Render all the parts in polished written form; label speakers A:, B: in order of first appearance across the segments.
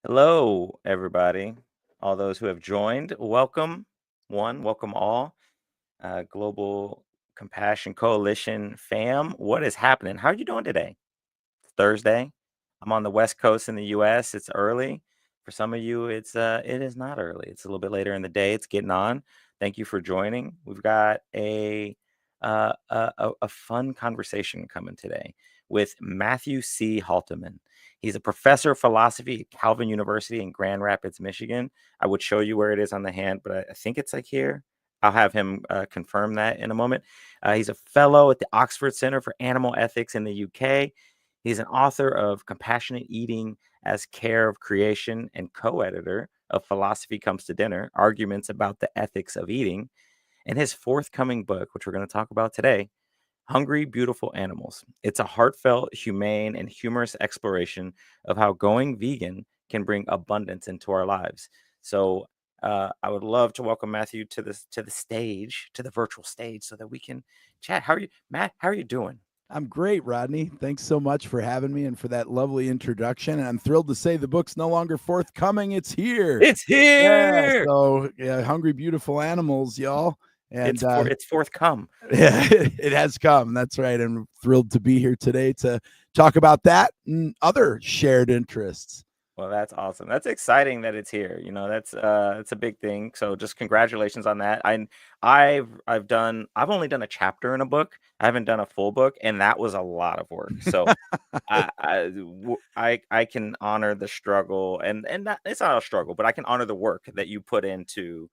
A: Hello, everybody. All those who have joined, welcome welcome all. Global Compassion Coalition fam, what is happening? How are you doing today? It's Thursday. I'm on the West Coast in the US. It's early. For some of you, it is not early. It's a little bit later in the day. It's getting on. Thank you for joining. We've got a fun conversation coming today with Matthew C. Halteman. He's a professor of philosophy at Calvin University in Grand Rapids, Michigan. I would show you where it is on the hand, but I think it's like here. I'll have him confirm that in a moment. He's a fellow at the Oxford Center for Animal Ethics in the UK. He's an author of Compassionate Eating as Care of Creation and co-editor of Philosophy Comes to Dinner, Arguments about the Ethics of Eating. And his forthcoming book, which we're going to talk about today, Hungry, Beautiful Animals. It's a heartfelt, humane, and humorous exploration of how going vegan can bring abundance into our lives. So I would love to welcome Matthew to the stage, to the virtual stage, so that we can chat. How are you, Matt? How are you doing?
B: I'm great, Rodney. Thanks so much for having me and for that lovely introduction. And I'm thrilled to say the book's no longer forthcoming. It's here.
A: It's
B: Yeah.
A: here.
B: So, yeah, Hungry, Beautiful Animals, y'all. And
A: It's forthcome.
B: yeah, it has come. That's right. I'm thrilled to be here today to talk about that and other shared interests.
A: Well, that's awesome. That's exciting that it's here. You know, that's a big thing. So just congratulations on that. I've only done a chapter in a book. I haven't done a full book, and that was a lot of work. So I can honor the struggle, and that, it's not a struggle, but I can honor the work that you put into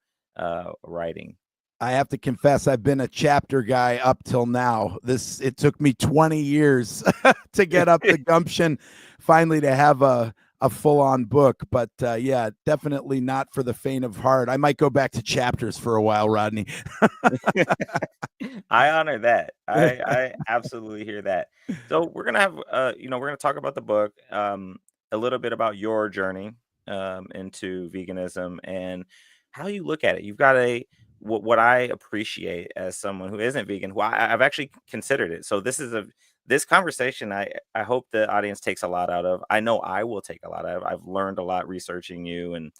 A: writing.
B: I have to confess, I've been a chapter guy up till now. It took me 20 years to get up the gumption finally to have a full-on book, but yeah, definitely not for the faint of heart. I might go back to chapters for a while, Rodney.
A: I honor that. I absolutely hear that. So we're gonna have we're gonna talk about the book, a little bit about your journey into veganism and how you look at it. You've got what I appreciate as someone who isn't vegan, who I've actually considered it. So this conversation I hope the audience takes a lot out of. I know I will take a lot out of. I've learned a lot researching you, and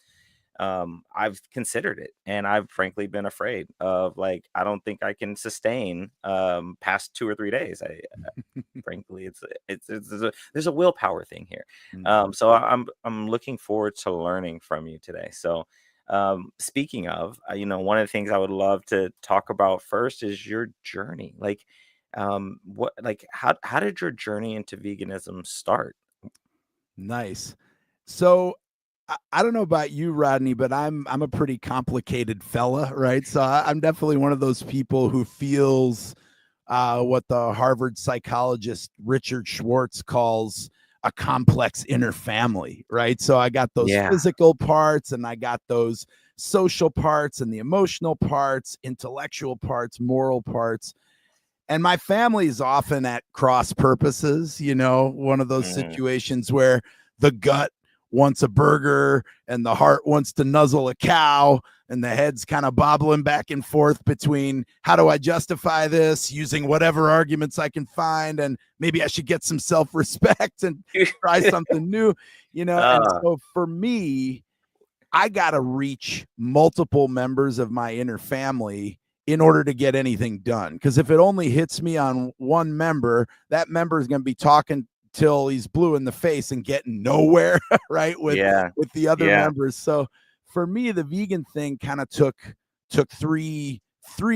A: I've considered it, and I've frankly been afraid of, like, I don't think I can sustain past 2 or 3 days. Frankly, there's a willpower thing here. So I'm looking forward to learning from you today. So speaking of, one of the things I would love to talk about first is your journey. Like, how did your journey into veganism start?
B: Nice. So I don't know about you, Rodney, but I'm a pretty complicated fella, right? So I'm definitely one of those people who feels what the Harvard psychologist Richard Schwartz calls a complex inner family, right? So I got those
A: Yeah.
B: physical parts and I got those social parts and the emotional parts, intellectual parts, moral parts. And my family is often at cross purposes, one of those
A: Mm.
B: situations where the gut wants a burger and the heart wants to nuzzle a cow and the head's kind of bobbling back and forth between how do I justify this using whatever arguments I can find, and maybe I should get some self-respect and try something new, and
A: uh,
B: so for me, I got to reach multiple members of my inner family in order to get anything done. Because if it only hits me on one member, that member is going to be talking till he's blue in the face and getting nowhere, right? With
A: yeah.
B: the other
A: Yeah.
B: members. So for me, the vegan thing kind of took three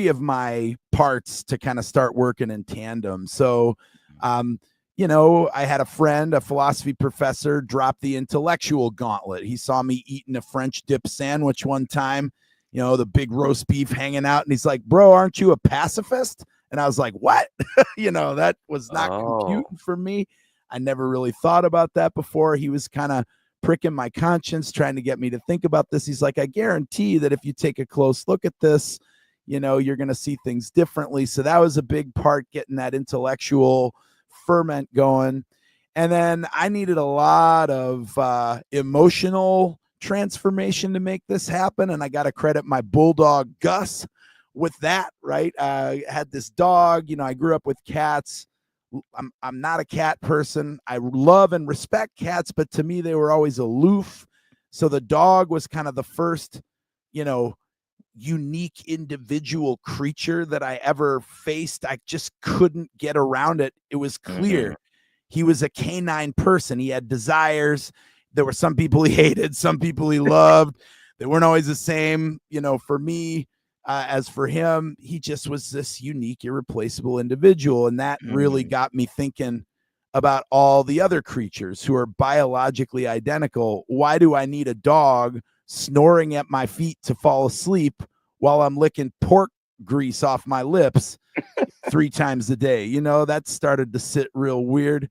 B: of my parts to kind of start working in tandem. So I had a friend, a philosophy professor, drop the intellectual gauntlet. He saw me eating a French dip sandwich one time, the big roast beef hanging out. And he's like, bro, aren't you a pacifist? And I was like, what? That was not
A: Oh.
B: computing for me. I never really thought about that before. He was kind of pricking my conscience, trying to get me to think about this. He's like, I guarantee that if you take a close look at this, you're going to see things differently. So that was a big part, getting that intellectual ferment going. And then I needed a lot of emotional transformation to make this happen. And I got to credit my bulldog, Gus, with that, right? I had this dog, I grew up with cats. I'm not a cat person. I love and respect cats, but to me, they were always aloof. So the dog was kind of the first, you know, unique individual creature that I ever faced. I just couldn't get around it. It was
A: Hmm.
B: clear he was a canine person. He had desires. There were some people he hated, some people he loved. They weren't always the same, you know, for me as for him. He just was this unique, irreplaceable individual. And that really
A: Mm.
B: got me thinking about all the other creatures who are biologically identical. Why do I need a dog snoring at my feet to fall asleep while I'm licking pork grease off my lips 3 times a day? You know, that started to sit real weird.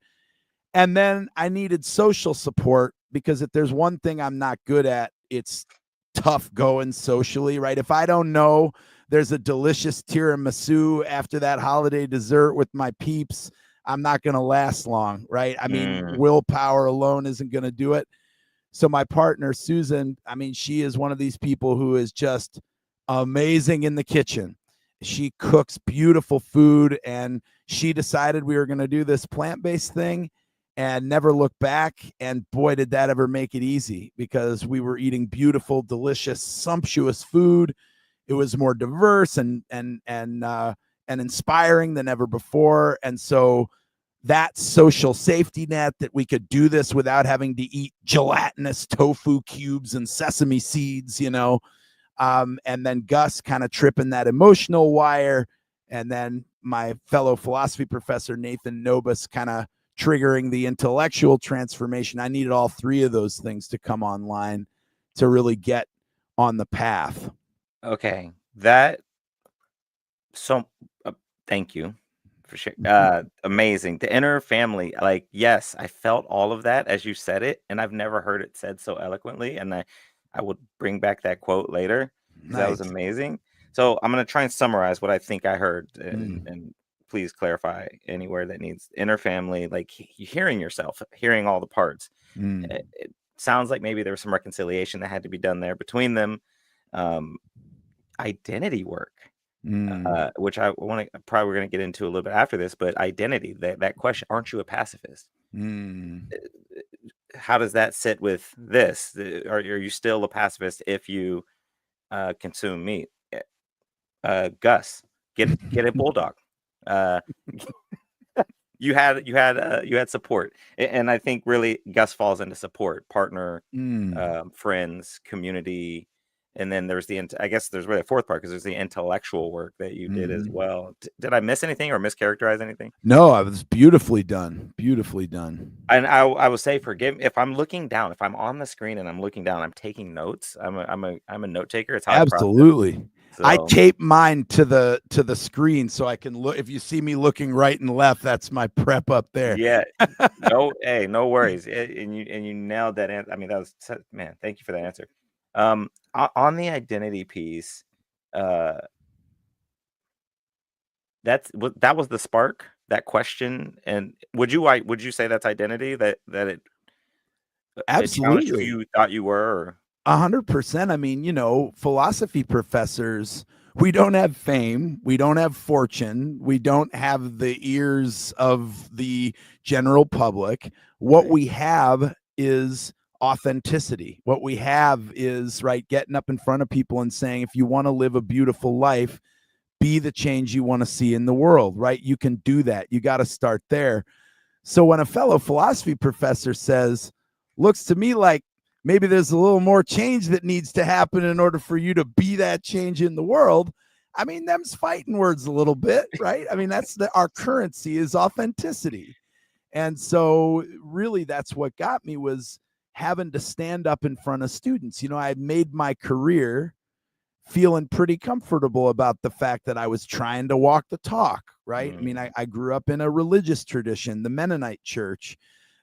B: And then I needed social support because if there's one thing I'm not good at, it's tough going socially, right? If I don't know there's a delicious tiramisu after that holiday dessert with my peeps, I'm not going to last long, right? I mean,
A: Mm.
B: willpower alone isn't going to do it. So my partner, Susan, I mean, she is one of these people who is just amazing in the kitchen. She cooks beautiful food, and she decided we were going to do this plant-based thing and never look back. And boy, did that ever make it easy, because we were eating beautiful, delicious, sumptuous food. It was more diverse and inspiring than ever before. And so that social safety net that we could do this without having to eat gelatinous tofu cubes and sesame seeds, you know. And then Gus kind of tripping that emotional wire. And then my fellow philosophy professor, Nathan Nobus, kind of triggering the intellectual transformation. I needed all three of those things to come online to really get on the path.
A: Okay. That so thank you for sure. Amazing. The inner family, like, yes, I felt all of that as you said it, and I've never heard it said so eloquently. And I would bring back that quote later because that was
B: Nice.
A: amazing. So I'm gonna try and summarize what I think I heard,
B: Mm,
A: and please clarify anywhere that needs inner family, like hearing yourself, hearing all the parts.
B: mm,
A: It sounds like maybe there was some reconciliation that had to be done there between them. Um, Identity work,
B: mm,
A: which I want to probably we're going to get into a little bit after this, but identity, that question, aren't you a pacifist?
B: mm,
A: How does that sit with this? Are you still a pacifist if you consume meat? Gus, get a bulldog. Uh, you had support, and I think really Gus falls into support, partner,
B: mm,
A: friends, community, and then there's I guess there's really a fourth part because there's the intellectual work that you did as
B: mm.
A: well. Did I miss anything or mischaracterize anything?
B: No, it was beautifully done. Beautifully done.
A: And I will say, forgive me if I'm looking down. If I'm on the screen and I'm looking down, I'm taking notes. I'm a note taker. It's how I process.
B: Absolutely. I
A: So
B: tape mine to the screen so I can look. If you see me looking right and left, that's my prep up there.
A: yeah, no, hey, no worries. And you nailed that. I mean, that was man. Thank you for that answer. On the identity piece, uh, that was the spark. That question, and would you say that's identity that it challenged who
B: Absolutely.
A: you thought you were? Or,
B: 100%. I mean, you know, philosophy professors, we don't have fame, we don't have fortune, we don't have the ears of the general public. What
A: right.
B: we have is authenticity. What we have is, right, getting up in front of people and saying, if you want to live a beautiful life, be the change you want to see in the world, right? You can do that. You got to start there. So when a fellow philosophy professor says, looks to me like maybe there's a little more change that needs to happen in order for you to be that change in the world. I mean, them's fighting words a little bit, right? I mean, our currency is authenticity. And so really that's what got me, was having to stand up in front of students. You know, I had made my career feeling pretty comfortable about the fact that I was trying to walk the talk, right? I mean,
A: Mm,
B: I grew up in a religious tradition, the Mennonite church,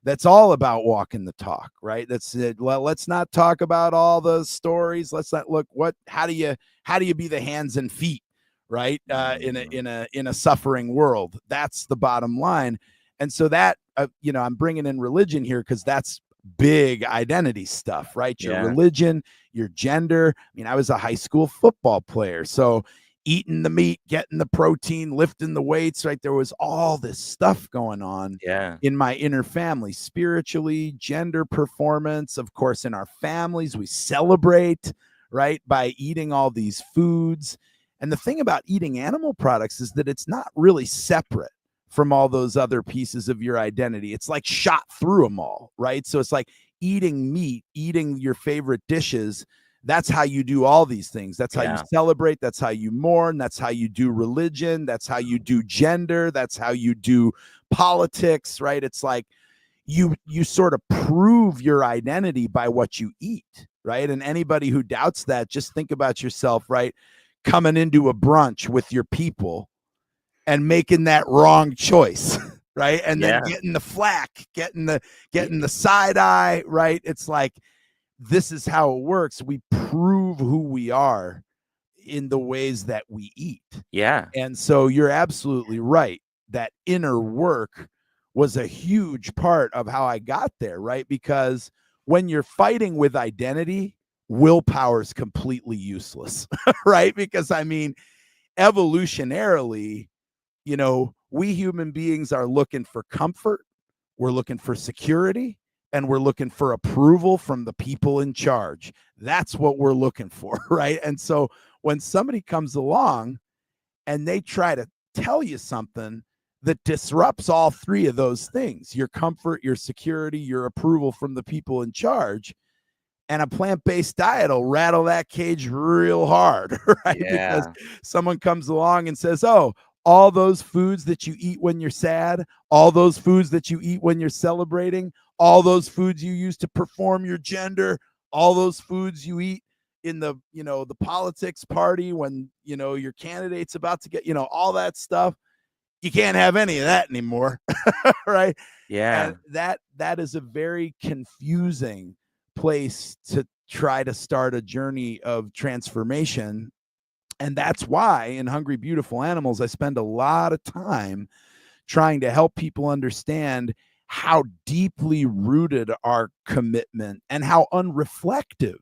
B: that's all about walking the talk, right? That's it. Well, let's not talk about all the stories. Let's not look how do you be the hands and feet, right?
A: mm,
B: In a suffering world. That's the bottom line. And so that, you know, I'm bringing in religion here because that's big identity stuff, right? Your
A: yeah.
B: religion, your gender. I mean, I was a high school football player. So eating the meat, getting the protein, lifting the weights, right? There was all this stuff going on
A: Yeah.
B: in my inner family, spiritually, gender performance. Of course, in our families, we celebrate, right, by eating all these foods. And the thing about eating animal products is that it's not really separate from all those other pieces of your identity. It's like shot through them all, right? So it's like eating meat, eating your favorite dishes. That's how you do all these things. That's how you
A: Yeah.
B: celebrate. That's how you mourn. That's how you do religion. That's how you do gender. That's how you do politics, right? It's like you sort of prove your identity by what you eat, right? And anybody who doubts that, just think about yourself, right? Coming into a brunch with your people and making that wrong choice, right? And then
A: Yeah.
B: getting the flack, getting the side eye, right? It's like, this is how it works. We prove who we are in the ways that we eat.
A: Yeah.
B: And so you're absolutely right. That inner work was a huge part of how I got there, right? Because when you're fighting with identity, willpower is completely useless, right? Because I mean, evolutionarily, we human beings are looking for comfort, we're looking for security, and we're looking for approval from the people in charge. That's what we're looking for, right? And so when somebody comes along and they try to tell you something that disrupts all three of those things, your comfort, your security, your approval from the people in charge, and a plant-based diet will rattle that cage real hard, right? Because
A: Yeah.
B: someone comes along and says, oh, all those foods that you eat when you're sad, all those foods that you eat when you're celebrating, all those foods you use to perform your gender, all those foods you eat in the politics party when your candidate's about to get all that stuff, you can't have any of that anymore. Right?
A: Yeah.
B: And that is a very confusing place to try to start a journey of transformation. And that's why in Hungry Beautiful Animals, I spend a lot of time trying to help people understand how deeply rooted our commitment and how unreflective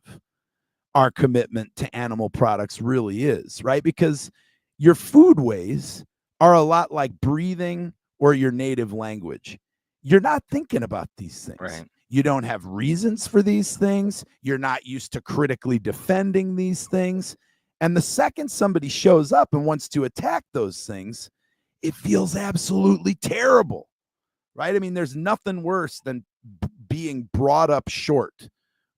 B: our commitment to animal products really is, right? Because your food ways are a lot like breathing or your native language. You're not thinking about these things.
A: Right.
B: You don't have reasons for these things. You're not used to critically defending these things. And the second somebody shows up and wants to attack those things, it feels absolutely terrible, right? I mean, there's nothing worse than being brought up short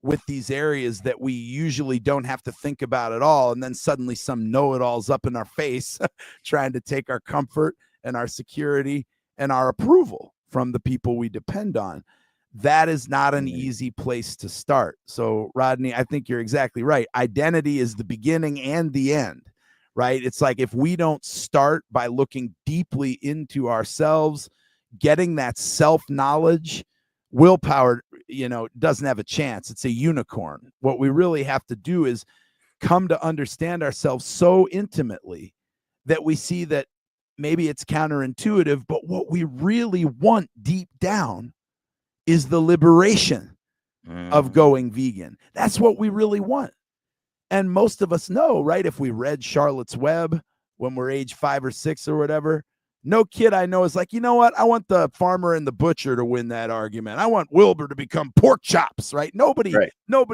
B: with these areas that we usually don't have to think about at all. And then suddenly some know-it-alls up in our face trying to take our comfort and our security and our approval from the people we depend on. That is not an easy place to start. So, Rodney, I think you're exactly right. Identity is the beginning and the end, right? It's like if we don't start by looking deeply into ourselves, getting that self-knowledge, willpower, doesn't have a chance. It's a unicorn. What we really have to do is come to understand ourselves so intimately that we see that maybe it's counterintuitive, but what we really want deep down is the liberation of going vegan. That's what we really want. And most of us know, right? If we read Charlotte's Web when we're age 5 or 6 or whatever, no kid I know is like, you know what? I want the farmer and the butcher to win that argument. I want Wilbur to become pork chops, right? Nobody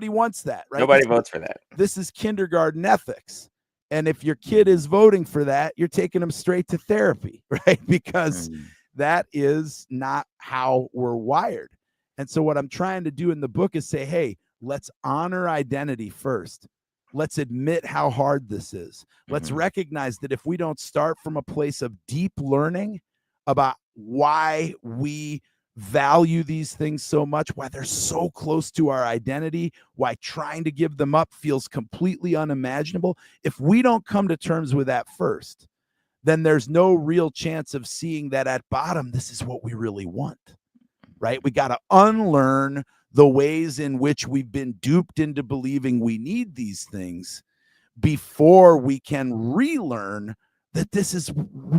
B: wants that, right?
A: Nobody votes for that.
B: This is kindergarten ethics. And if your kid is voting for that, you're taking them straight to therapy, right? Because that is not how we're wired. And so what I'm trying to do in the book is say, hey, let's honor identity first. Let's admit how hard this is. Let's recognize that if we don't start from a place of deep learning about why we value these things so much, why they're so close to our identity, why trying to give them up feels completely unimaginable, if we don't come to terms with that first, then there's no real chance of seeing that at bottom, this is what we really want, right? We got to unlearn the ways in which we've been duped into believing we need these things before we can relearn that this is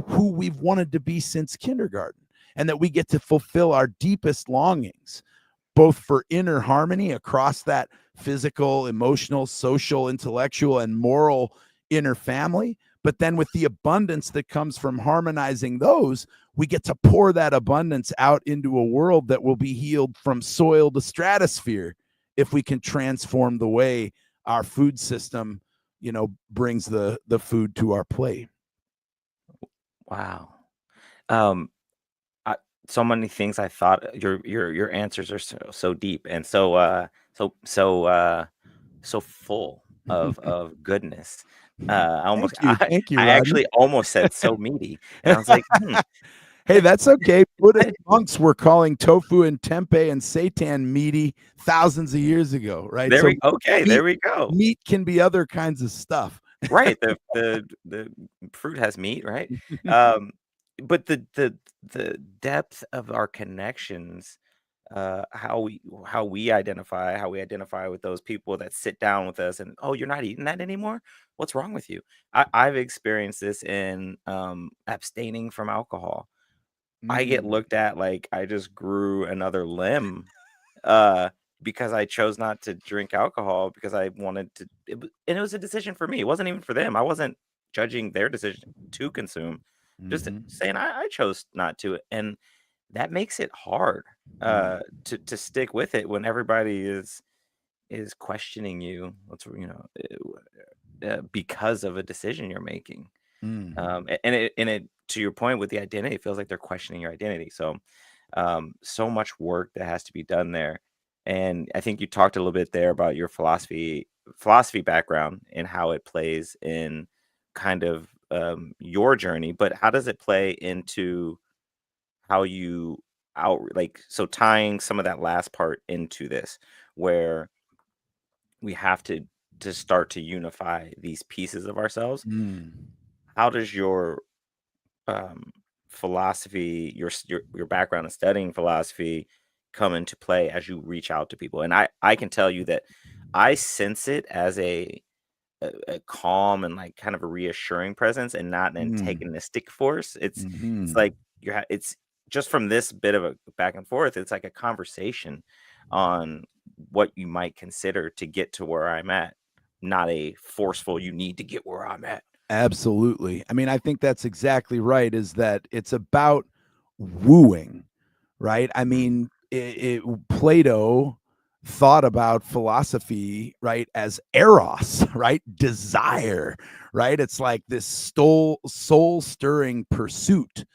B: who we've wanted to be since kindergarten, and that we get to fulfill our deepest longings, both for inner harmony across that physical, emotional, social, intellectual, and moral inner family, But then with the abundance that comes from harmonizing those, we get to pour that abundance out into a world that will be healed from soil to stratosphere if we can transform the way our food system, brings the food to our plate.
A: Wow. Um, I, so many things I thought your answers are so deep and so full of goodness. I almost
B: Thank you,
A: I
B: Rodney.
A: actually almost said so meaty, and I was like,
B: Hey, that's okay. Buddhist
A: I,
B: monks were calling tofu and tempeh and seitan meaty thousands of years ago, right? So
A: there
B: meat
A: we go.
B: meat can be other kinds of stuff.
A: Right, the fruit has meat, right? Um, but the depth of our connections, how we identify with those people that sit down with us and, "Oh, you're not eating that anymore? What's wrong with you?" I've experienced this in, abstaining from alcohol. I get
B: Mm,
A: looked at like I just grew another limb, uh, because I chose not to drink alcohol because I wanted to and it was a decision for me, it wasn't even for them, I wasn't judging their decision to consume, just
B: mhm,
A: saying I chose not to, and that makes it hard,
B: mm,
A: to stick with it when everybody is questioning you, because of a decision you're making.
B: mm,
A: And it to your point with the identity, it feels like they're questioning your identity. So, so much work that has to be done there. And I think you talked a little bit there about your philosophy background and how it plays in kind of your journey. But how does it play into how you out like so tying some of that last part into this, where we have to start to unify these pieces of ourselves.
B: mm,
A: How does your um, philosophy, your background in studying philosophy, come into play as you reach out to people? And I can tell you that I sense it as a calm and like kind of a reassuring presence, and not an
B: mm,
A: antagonistic force. It's
B: mhm.
A: like it's just from this bit of a back and forth. It's like a conversation on what you might consider to get to where I'm at, not a forceful. You need to get where I'm at.
B: Absolutely. I mean, I think that's exactly right, is that it's about wooing, right? I
A: Mm,
B: mean, Plato thought about philosophy, right, as eros, right? Desire, right? It's like this soul stirring pursuit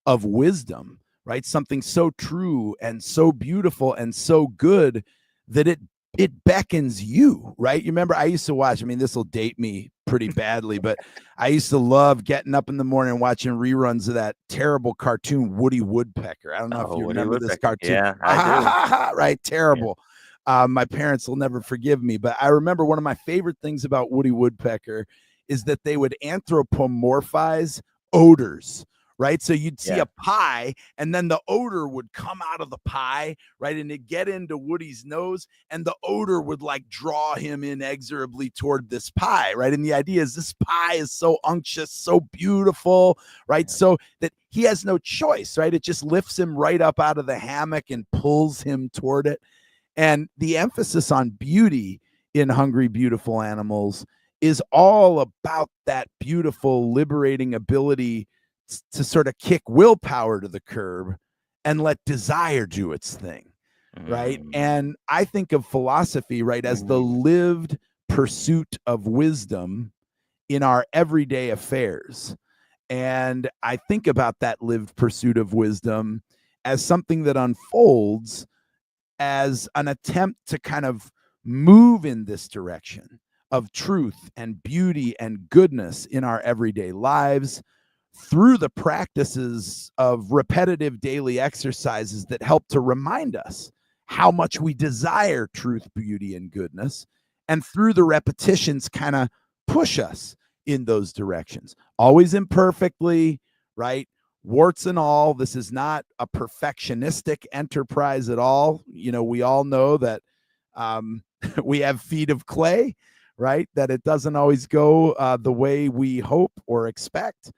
B: of wisdom, right? Something so true and so beautiful and so good that it beckons you, right? You remember I used to watch, I mean, this will date me pretty badly, but I used to love getting up in the morning and watching reruns of that terrible cartoon Woody Woodpecker. I don't know if
A: oh,
B: you
A: Woody
B: remember this
A: Woodpecker.
B: cartoon.
A: Yeah, I do.
B: Right?
A: Yeah.
B: Terrible. My parents will never forgive me, but I remember one of my favorite things about Woody Woodpecker is that they would anthropomorphize odors, right? So you'd see
A: Yeah.
B: a pie and then the odor would come out of the pie, right? And it'd get into Woody's nose and the odor would like draw him inexorably toward this pie, right? And the idea is this pie is so unctuous, so beautiful, right?
A: Yeah.
B: So that he has no choice, right? It just lifts him right up out of the hammock and pulls him toward it. And the emphasis on beauty in Hungry, Beautiful Animals is all about that beautiful, liberating ability to sort of kick willpower to the curb and let desire do its thing, right?
A: Mm.
B: And I think of philosophy, right, as the
A: Ooh.
B: lived pursuit of wisdom in our everyday affairs. And I think about that lived pursuit of wisdom as something that unfolds as an attempt to kind of move in this direction of truth and beauty and goodness in our everyday lives through the practices of repetitive daily exercises that help to remind us how much we desire truth, beauty, and goodness. And through the repetitions, kind of push us in those directions, always imperfectly, right? Warts and all. This is not a perfectionistic enterprise at all. We all know that um, we have feet of clay, right? That it doesn't always go the way we hope or expect.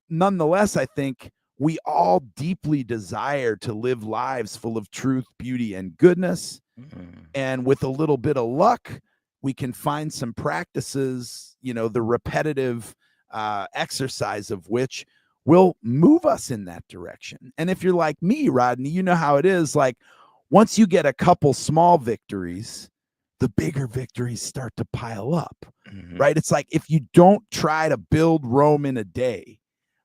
B: Nonetheless, I think we all deeply desire to live lives full of truth, beauty, and goodness.
A: Mm.
B: And with a little bit of luck, we can find some practices, the repetitive exercise of which will move us in that direction. And if you're like me, Rodney, you know how it is. Like once you get a couple small victories, the bigger victories start to pile up,
A: Mhm.
B: right? It's like if you don't try to build Rome in a day,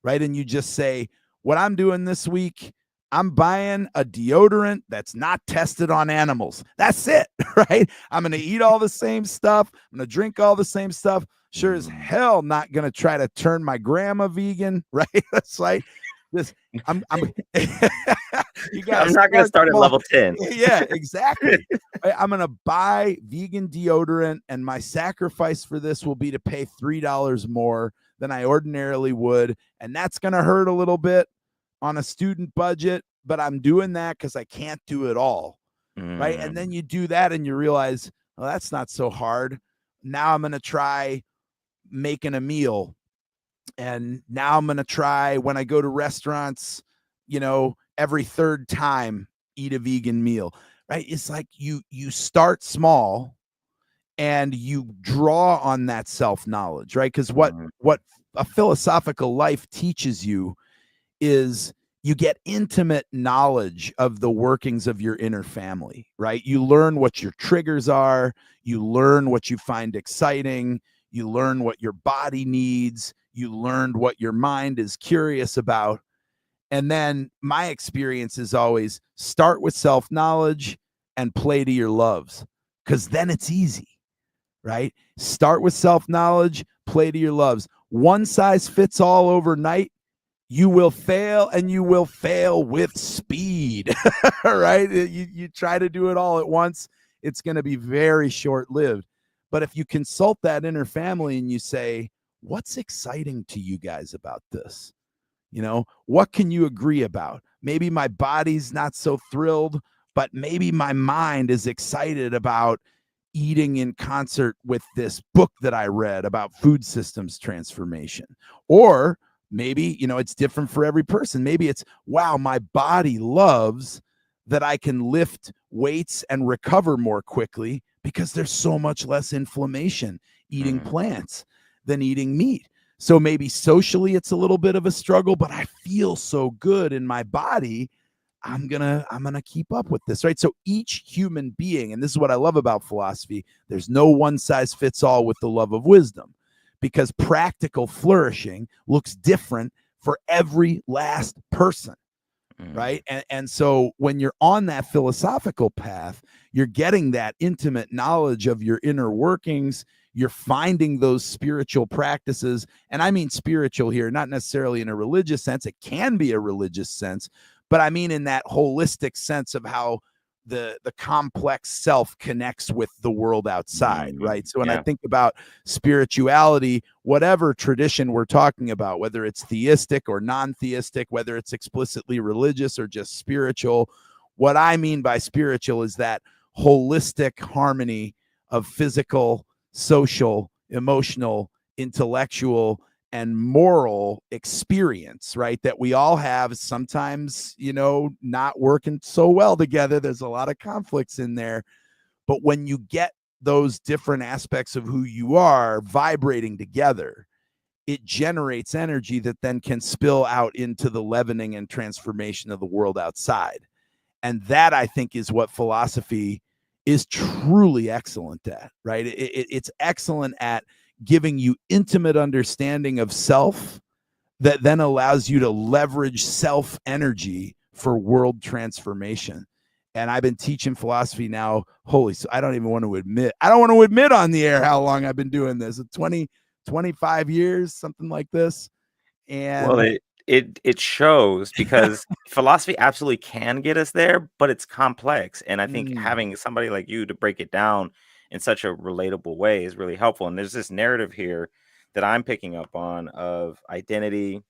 B: right? And you just say, what I'm doing this week, I'm buying a deodorant that's not tested on animals. That's it, right? I'm going to eat all the same stuff. I'm going to drink all the same stuff. Sure as
A: Mm.
B: hell not going to try to turn my grandma vegan, right? That's like this. I'm you got to
A: I'm not gonna
B: start
A: start at
B: small.
A: level 10.
B: Yeah, exactly. I'm going to buy vegan deodorant, and my sacrifice for this will be to pay $3 more than I ordinarily would. And that's going to hurt a little bit on a student budget, but I'm doing that because I can't do it all. Right. And then
A: Mm.
B: you do that and you realize, well, that's not so hard. Now I'm going to try making a meal. And now I'm going to try when I go to restaurants, every third time, eat a vegan meal. Right. It's like you start small and you draw on that self-knowledge, right? Because what
A: Mm.
B: what a philosophical life teaches you is you get intimate knowledge of the workings of your inner family, right? You learn what your triggers are, you learn what you find exciting, you learn what your body needs, you learn what your mind is curious about. And then my experience is always start with self knowledge and play to your loves, because then it's easy, right? Start with self knowledge, play to your loves. One size fits all overnight, you will fail, and you will fail with speed. Right? You try to do it all at once, it's going to be very short lived. But if you consult that inner family and you say, what's exciting to you guys about this? What can you agree about? Maybe my body's not so thrilled, but maybe my mind is excited about eating in concert with this book that I read about food systems transformation. Or maybe, it's different for every person. Maybe it's, wow, my body loves that I can lift weights and recover more quickly because there's so much less inflammation eating
A: Mm.
B: plants than eating meat. So maybe socially it's a little bit of a struggle, but I feel so good in my body. I'm gonna keep up with this, right? So each human being, and this is what I love about philosophy, there's no one size fits all with the love of wisdom, because practical flourishing looks different for every last person,
A: Mm.
B: right? And so when you're on that philosophical path, you're getting that intimate knowledge of your inner workings. You're finding those spiritual practices. And I mean spiritual here, not necessarily in a religious sense. It can be a religious sense, but I mean in that holistic sense of how the complex self connects with the world outside,
A: Mm.
B: right? So when I
A: Yeah.
B: think about spirituality, whatever tradition we're talking about, whether it's theistic or non-theistic, whether it's explicitly religious or just spiritual, what I mean by spiritual is that holistic harmony of physical, social, emotional, intellectual, and moral experience, right? That we all have, sometimes, not working so well together. There's a lot of conflicts in there. But when you get those different aspects of who you are vibrating together, it generates energy that then can spill out into the leavening and transformation of the world outside. And that, I think, is what philosophy is truly excellent at, right? It's excellent at giving you intimate understanding of self that then allows you to leverage self energy for world transformation. And I've been teaching philosophy now. Holy, so I don't even want to admit. I don't want to admit on the air how long I've been doing this. 25 years, something like this.
A: Well,
B: And
A: it shows, because philosophy absolutely can get us there, but it's complex. And I think
B: mm,
A: having somebody like you to break it down in such a relatable way is really helpful. And there's this narrative here that I'm picking up on of identity,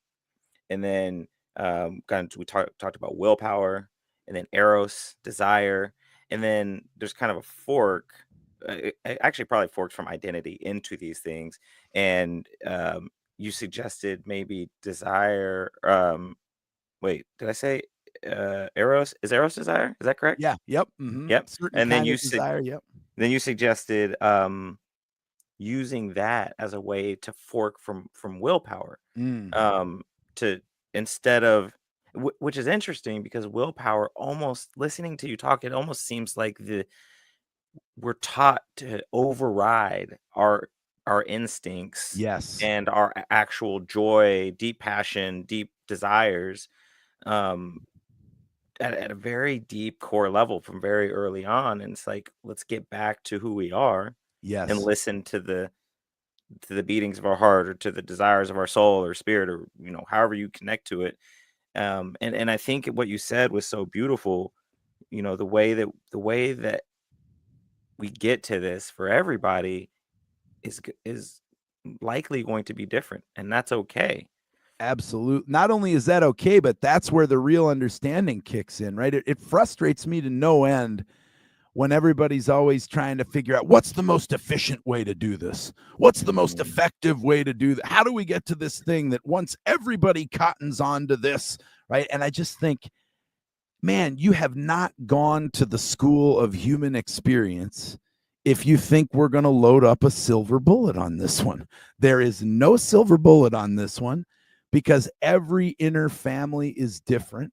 A: and then we talked about willpower, and then eros, desire, and then there's kind of a fork. Actually, probably forked from identity into these things, and you suggested maybe desire. Wait, did I say eros? Is eros desire? Is that correct?
B: yeah, yep,
A: Yep.
B: certain
A: And then
B: kind of desire, yep.
A: then you suggested using that as a way to fork from willpower,
B: Mm.
A: to instead of which is interesting because willpower, almost listening to you talk, it almost seems like we're taught to override our instincts
B: Yes.
A: and our actual joy, deep passion, deep desires, um, at a very deep core level from very early on. And it's like, let's get back to who we are and
B: Yes.
A: listen to the beatings of our heart or to the desires of our soul or spirit, or however you connect to it. And I think what you said was so beautiful. The way that we get to this for everybody is likely going to be different, and that's okay.
B: Absolute. Not only is that okay, but that's where the real understanding kicks in, right? It frustrates me to no end when everybody's always trying to figure out what's the most efficient way to do this? What's the most
A: Mhm.
B: effective way to do that? How do we get to this thing that once everybody cottons on to this, right? And I just think, man, you have not gone to the school of human experience if you think we're going to load up a silver bullet on this one. There is no silver bullet on this one because every inner family is different.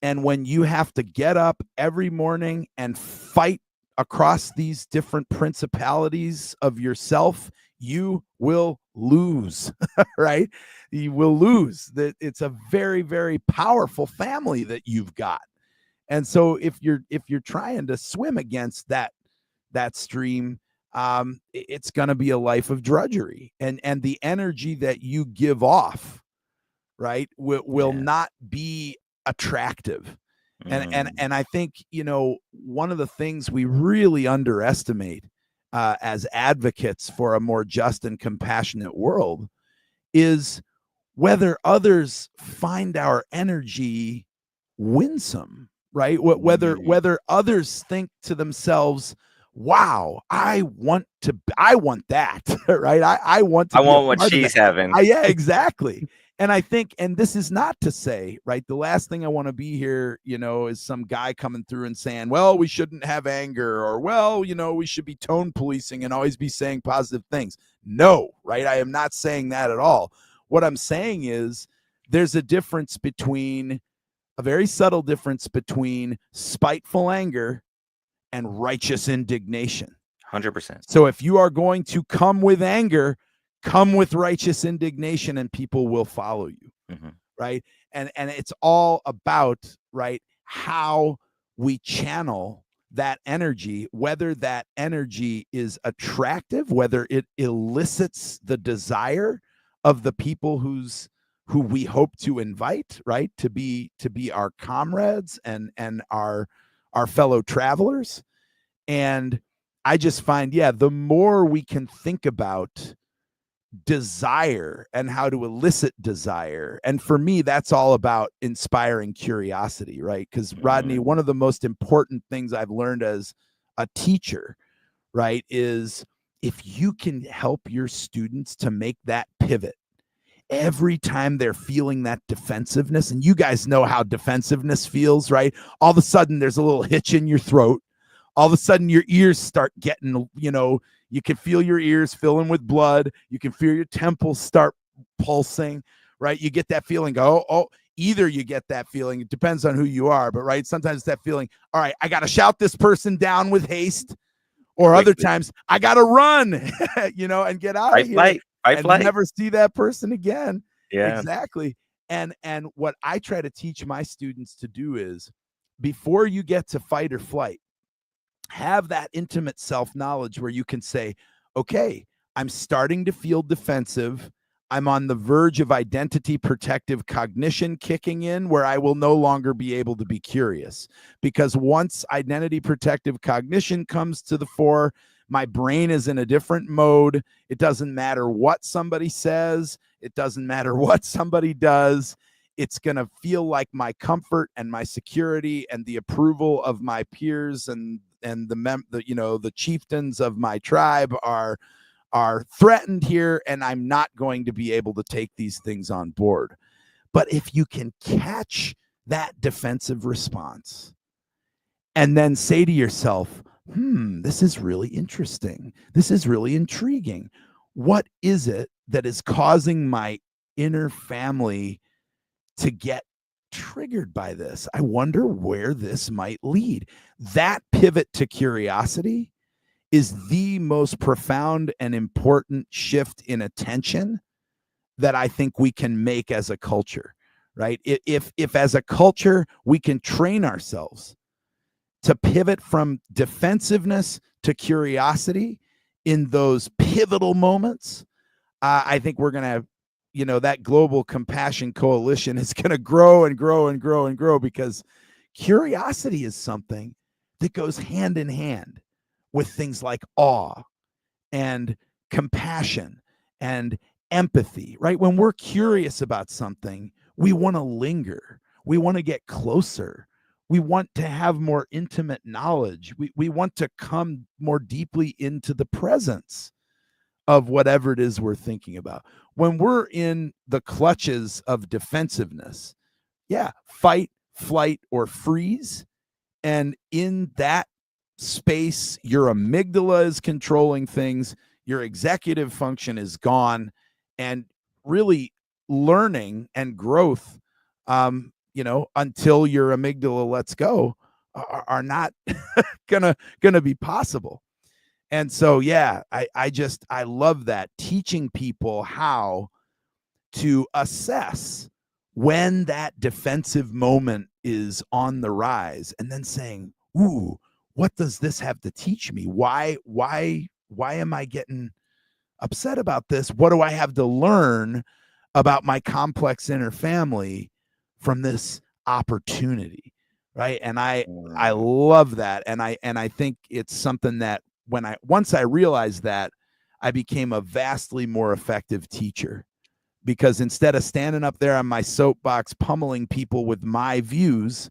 B: And when you have to get up every morning and fight across these different principalities of yourself, you will lose, right? You will lose. That it's a very, very powerful family that you've got. And so if you're trying to swim against that stream, it's going to be a life of drudgery, and the energy that you give off, right, will
A: Yeah.
B: not be attractive. And I think, one of the things we really underestimate as advocates for a more just and compassionate world is whether others find our energy winsome, right?
A: Mm.
B: Whether others think to themselves, wow, I want that, right? I want to
A: I
B: be a
A: want what
B: part of that.
A: she's having.
B: Yeah, exactly. And I think, and this is not to say, right, the last thing I want to be here, is some guy coming through and saying, well, we shouldn't have anger, or, well, we should be tone policing and always be saying positive things. No, right? I am not saying that at all. What I'm saying is there's a very subtle difference between spiteful anger and righteous indignation.
A: 100%.
B: So if you are going to come with anger, come with righteous indignation and people will follow you,
A: Mhm.
B: right? And it's all about, right, how we channel that energy, whether that energy is attractive, whether it elicits the desire of the people who we hope to invite, right, to be our comrades and our fellow travelers. And I just find, yeah, the more we can think about desire and how to elicit desire. And for me, that's all about inspiring curiosity, right? Because, Rodney,
A: Mm.
B: one of the most important things I've learned as a teacher, right, is if you can help your students to make that pivot every time they're feeling that defensiveness, and you guys know how defensiveness feels, right? All of a sudden, there's a little hitch in your throat. All of a sudden your ears start getting, you can feel your ears filling with blood. You can feel your temples start pulsing, right? You get that feeling, either you get that feeling, it depends on who you are, but right, sometimes that feeling, all right, I got to shout this person down with haste, or other
A: Quickly.
B: times I got to run, and get out of
A: Fight,
B: here
A: flight. Fight,
B: and
A: flight.
B: never see that person again.
A: Yeah.
B: Exactly. And what I try to teach my students to do is, before you get to fight or flight, have that intimate self-knowledge where you can say, okay, I'm starting to feel defensive. I'm on the verge of identity protective cognition kicking in, where I will no longer be able to be curious. Because once identity protective cognition comes to the fore, my brain is in a different mode. It doesn't matter what somebody says, it doesn't matter what somebody does. It's going to feel like my comfort and my security and the approval of my peers and the chieftains of my tribe are threatened here, and I'm not going to be able to take these things on board. But if you can catch that defensive response and then say to yourself, this is really interesting. This is really intriguing. What is it that is causing my inner family to get triggered by this? I wonder where this might lead. That pivot to curiosity is the most profound and important shift in attention that I think we can make as a culture, right? If as a culture we can train ourselves to pivot from defensiveness to curiosity in those pivotal moments, I think we're going to, that global compassion coalition is going to grow and grow and grow and grow, because curiosity is something that goes hand in hand with things like awe and compassion and empathy, right? When we're curious about something, we want to linger, we want to get closer, we want to have more intimate knowledge, we want to come more deeply into the presence of whatever it is we're thinking about. When we're in the clutches of defensiveness, yeah, fight, flight, or freeze. And in that space, your amygdala is controlling things, your executive function is gone, and really learning and growth, until your amygdala lets go, are not gonna be possible. And so, yeah, I love that, teaching people how to assess when that defensive moment is on the rise, and then saying, ooh, what does this have to teach me? Why am I getting upset about this? What do I have to learn about my complex inner family from this opportunity? Right. And I
A: Mm.
B: love that. And I think it's something that once I realized that, I became a vastly more effective teacher, because instead of standing up there on my soapbox pummeling people with my views,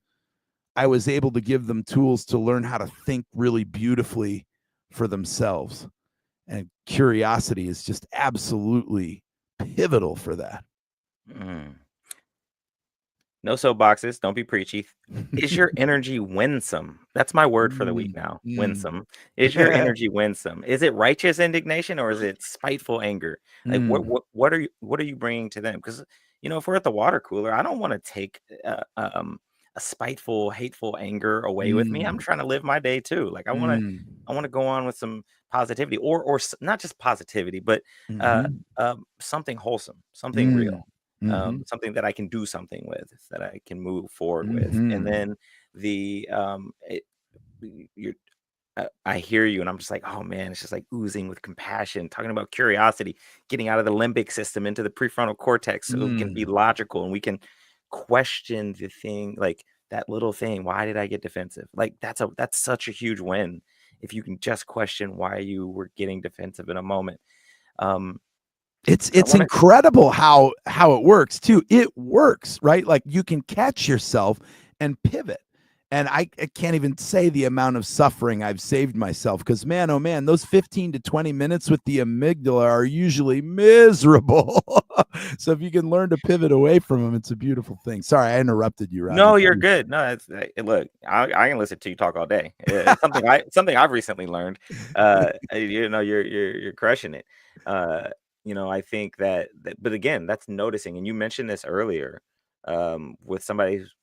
B: I was able to give them tools to learn how to think really beautifully for themselves. And curiosity is just absolutely pivotal for that.
A: Mm. No soapboxes. Don't be preachy. Is your energy winsome? That's my word for the week
B: Mm,
A: now.
B: mm.
A: Winsome. Is your energy winsome? Is it righteous indignation or is it spiteful anger? Like
B: Mm,
A: what are you bringing to them? Because if we're at the water cooler, I don't want to take a spiteful, hateful anger away with me. I'm
B: mm,
A: trying to live my day too. Like
B: mm,
A: I want to go on with some positivity, not just positivity, but
B: mhm,
A: something wholesome, something
B: mm,
A: real,
B: mhm,
A: something that I can do something with, that I can move forward with. And
B: mhm.
A: then the you're I hear you, and I'm just like, oh man, it's just like oozing with compassion, talking about curiosity, getting out of the limbic system into the prefrontal cortex, so it can be
B: Mm.
A: logical and we can question the thing, like that little thing. Why did I get defensive? Like that's such a huge win if you can just question why you were getting defensive in a moment. Um,
B: It's
A: I
B: it's
A: want to.
B: incredible how it works too. It works, right? Like you can catch yourself and pivot. And I can't even say the amount of suffering I've saved myself, because man, oh man, those 15 to 20 minutes with the amygdala are usually miserable. So if you can learn to pivot away from them, it's a beautiful thing. Sorry, I interrupted you, Robbie.
A: No, you're good. No, it's look, I can listen to you talk all day. It's something I've recently learned. You're crushing it. Uh, I think but again, that's noticing. And you mentioned this earlier, with somebody who's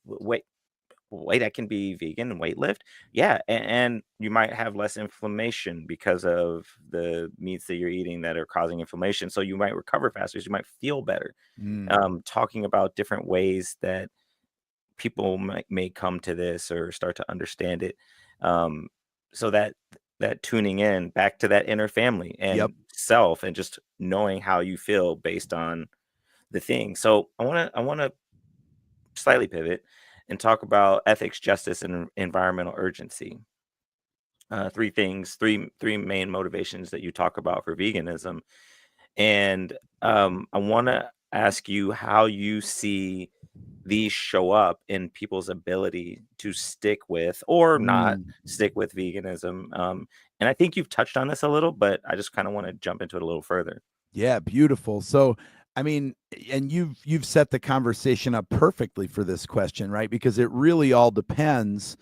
A: wait, I can be vegan and weight lift. Yeah, and you might have less inflammation because of the meats that you're eating that are causing inflammation. So you might recover faster. So you might feel better.
B: Mm.
A: Talking about different ways that people may come to this or start to understand it, um, so that tuning in back to that inner family
B: Yep.
A: and self and just knowing how you feel based on the thing. So I want to slightly pivot and talk about ethics, justice, and environmental urgency. Three things, three main motivations that you talk about for veganism. And I want to ask you how you see these show up in people's ability to stick with or not
B: Mm.
A: stick with veganism. And I think you've touched on this a little, but I just kind of want to jump into it a little further.
B: Yeah, beautiful. So, I mean, and you've set the conversation up perfectly for this question, right? Because it really all depends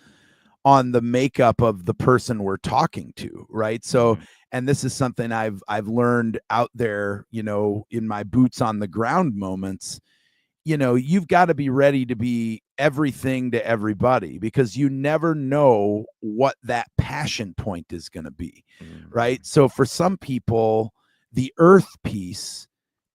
B: on the makeup of the person we're talking to, right? So,
A: Mhm.
B: and this is something I've learned out there, in my boots on the ground moments. You've got to be ready to be everything to everybody, because you never know what that passion point is going to be, right?
A: Mhm.
B: So for some people, the earth piece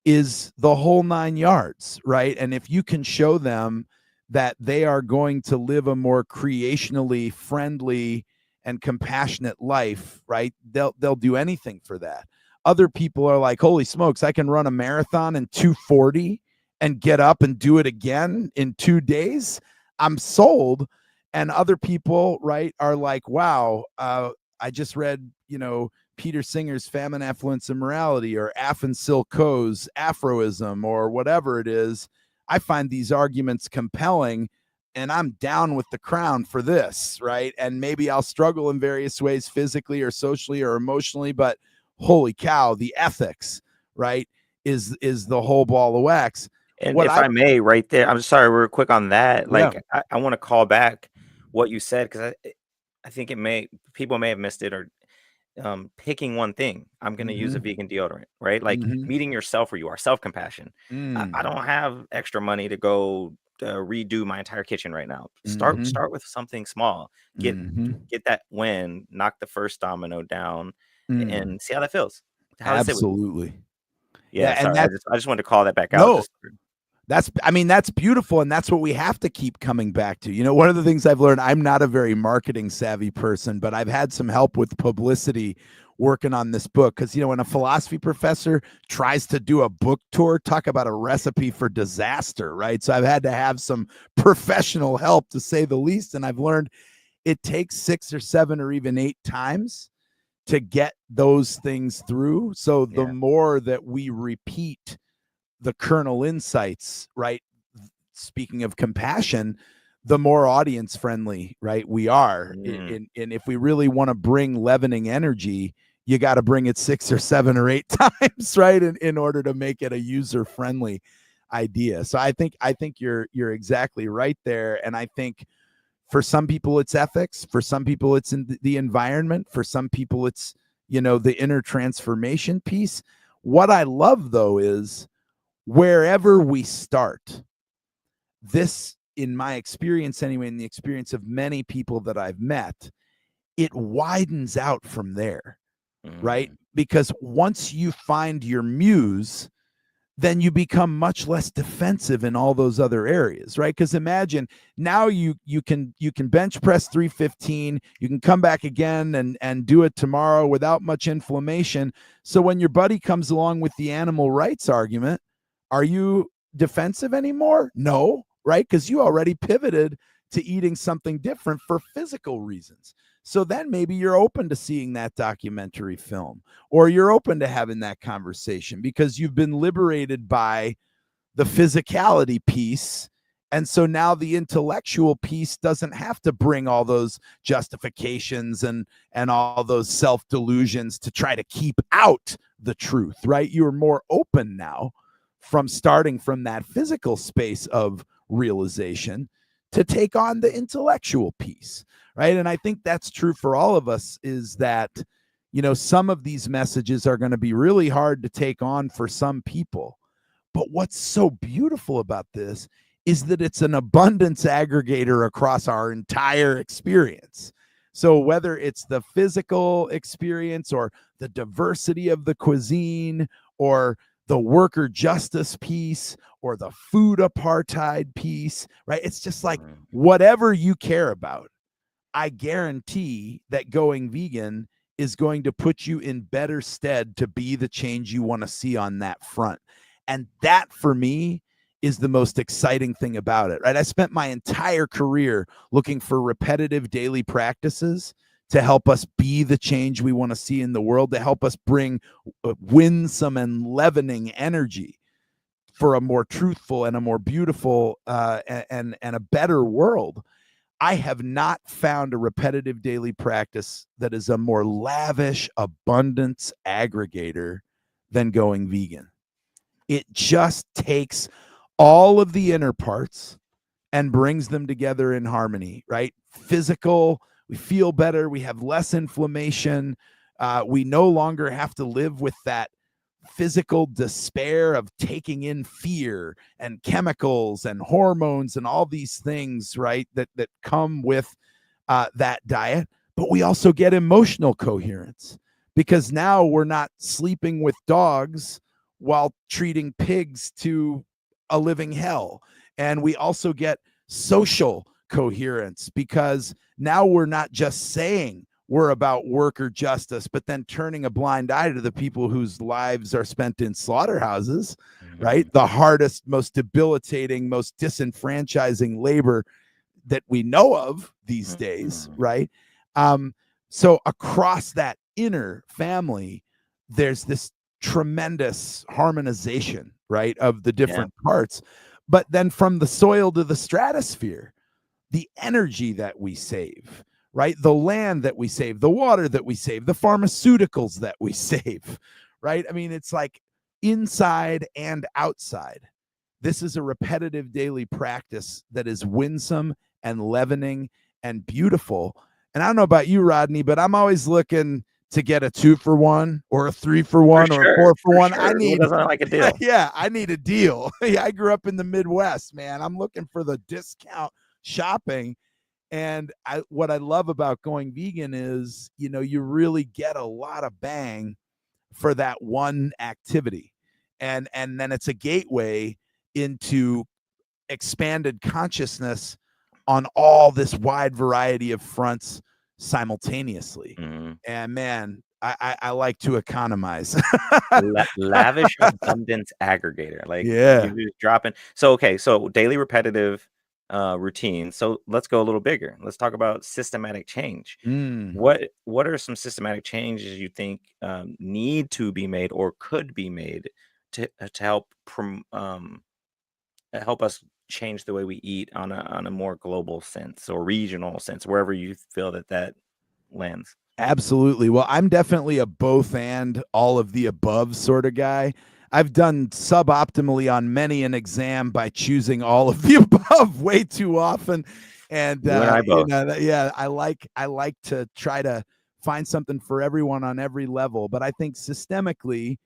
B: is the whole 9 yards, right? And if you can show them that they are going to live a more creationally friendly and compassionate life, right? They'll do anything for that. Other people are like, holy smokes, I can run a marathon in 2:40 and get up and do it again in 2 days. I'm sold. And other people, right, are like, wow, I just read, Peter Singer's Famine, Affluence, and Morality, or Afan Silko's Afroism, or whatever it is. I find these arguments compelling, and I'm down with the crown for this, right? And maybe I'll struggle in various ways, physically or socially or emotionally, but holy cow, the ethics, right, is the whole ball of wax.
A: And
B: What
A: if
B: I
A: I may, right there, I'm sorry, real quick on that.
B: Yeah.
A: Like, I want to call back what you said, because I think people may have missed it, or picking one thing. I'm going to use a
B: Mhm.
A: vegan deodorant, right? Like
B: Mhm.
A: meeting yourself where you are, self compassion. I
B: Mm.
A: don't have extra money to go redo my entire kitchen right now.
B: Mhm.
A: Start with something small. Get
B: Mhm.
A: get that win, knock the first domino down,
B: Mm.
A: and see how that feels. How does it sit with you?
B: Absolutely. Yeah,
A: Yeah,
B: and
A: sorry.
B: that
A: I just wanted to call that back out.
B: no,
A: Just
B: that's beautiful, and that's what we have to keep coming back to. One of the things I've learned, I'm not a very marketing savvy person, but I've had some help with publicity working on this book, because when a philosophy professor tries to do a book tour, talk about a recipe for disaster, right? So I've had to have some professional help, to say the least, and I've learned it takes 6 or 7 or even 8 times to get those things through. So the
A: yeah.
B: more that we repeat the kernel insights, right? Speaking of compassion, the more audience friendly, right, we are.
A: Mm,
B: And if we really want to bring leavening energy, you got to bring it 6 or 7 or 8 times, right? In order to make it a user friendly idea. So I think you're exactly right there. And I think for some people it's ethics, for some people it's in the environment, for some people it's the inner transformation piece. What I love though is, wherever we start, this, in my experience anyway, in the experience of many people that I've met, it widens out from there, right?
A: mm,
B: Because once you find your muse, then you become much less defensive in all those other areas, right? Because imagine now you can bench press 315, you can come back again and do it tomorrow without much inflammation. So when your buddy comes along with the animal rights argument, are you defensive anymore? No, right? Because you already pivoted to eating something different for physical reasons. So then maybe you're open to seeing that documentary film, or you're open to having that conversation because you've been liberated by the physicality piece. And so now the intellectual piece doesn't have to bring all those justifications and all those self delusions to try to keep out the truth, right? You're more open now, from starting from that physical space of realization, to take on the intellectual piece, right? And I think that's true for all of us, is that some of these messages are going to be really hard to take on for some people. But what's so beautiful about this is that it's an abundance aggregator across our entire experience. So whether it's the physical experience, or the diversity of the cuisine, or the worker justice piece, or the food apartheid piece, right? It's just like,
A: mm.
B: whatever you care about, I guarantee that going vegan is going to put you in better stead to be the change you want to see on that front. And that, for me, is the most exciting thing about it, right? I spent my entire career looking for repetitive daily practices to help us be the change we want to see in the world, to help us bring winsome and leavening energy for a more truthful and a more beautiful and a better world. I have not found a repetitive daily practice that is a more lavish abundance aggregator than going vegan. It just takes all of the inner parts and brings them together in harmony, right? Physical we feel better, we have less inflammation, we no longer have to live with that physical despair of taking in fear and chemicals and hormones and all these things, right, that come with that diet. But we also get emotional coherence, because now we're not sleeping with dogs while treating pigs to a living hell. And we also get social coherence, because now we're not just saying we're about worker justice, but then turning a blind eye to the people whose lives are spent in slaughterhouses, right? The hardest, most debilitating, most disenfranchising labor that we know of these days, right? So across that inner family, there's this tremendous harmonization, right, of the different parts. But then from the soil to the stratosphere, the energy that we save, right? The land that we save, the water that we save, the pharmaceuticals that we save, right? I mean, it's like inside and outside. This is a repetitive daily practice that is winsome and leavening and beautiful. And I don't know about you, Rodney, but I'm always looking to get a 2-for-1 or a 3-for-1 or a 4-for-1.
A: Sure.
B: I need,
A: Who doesn't like a deal?
B: yeah, I need a deal. I grew up in the Midwest, man. I'm looking for the discount shopping. And what I love about going vegan is, you really get a lot of bang for that one activity. And then it's a gateway into expanded consciousness on all this wide variety of fronts simultaneously. And man, I like to economize.
A: Lavish abundance aggregator. Like,
B: yeah,
A: you're just dropping. So, okay, so daily repetitive routine. So let's go a little bigger. Let's talk about systematic change. What are some systematic changes you think need to be made or could be made to help help us change the way we eat on a more global sense or regional sense, wherever you feel that lands?
B: Absolutely. Well, I'm definitely a both and all of the above sort of guy. I've done suboptimally on many an exam by choosing all of the above way too often. And
A: You and I both.
B: yeah, I like to try to find something for everyone on every level. But I think systemically,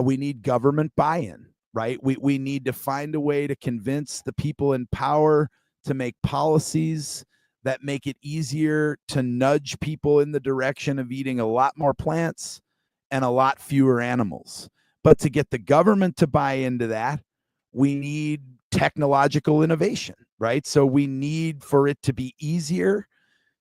B: we need government buy-in, right? We need to find a way to convince the people in power to make policies that make it easier to nudge people in the direction of eating a lot more plants and a lot fewer animals. But to get the government to buy into that, we need technological innovation, right? So we need for it to be easier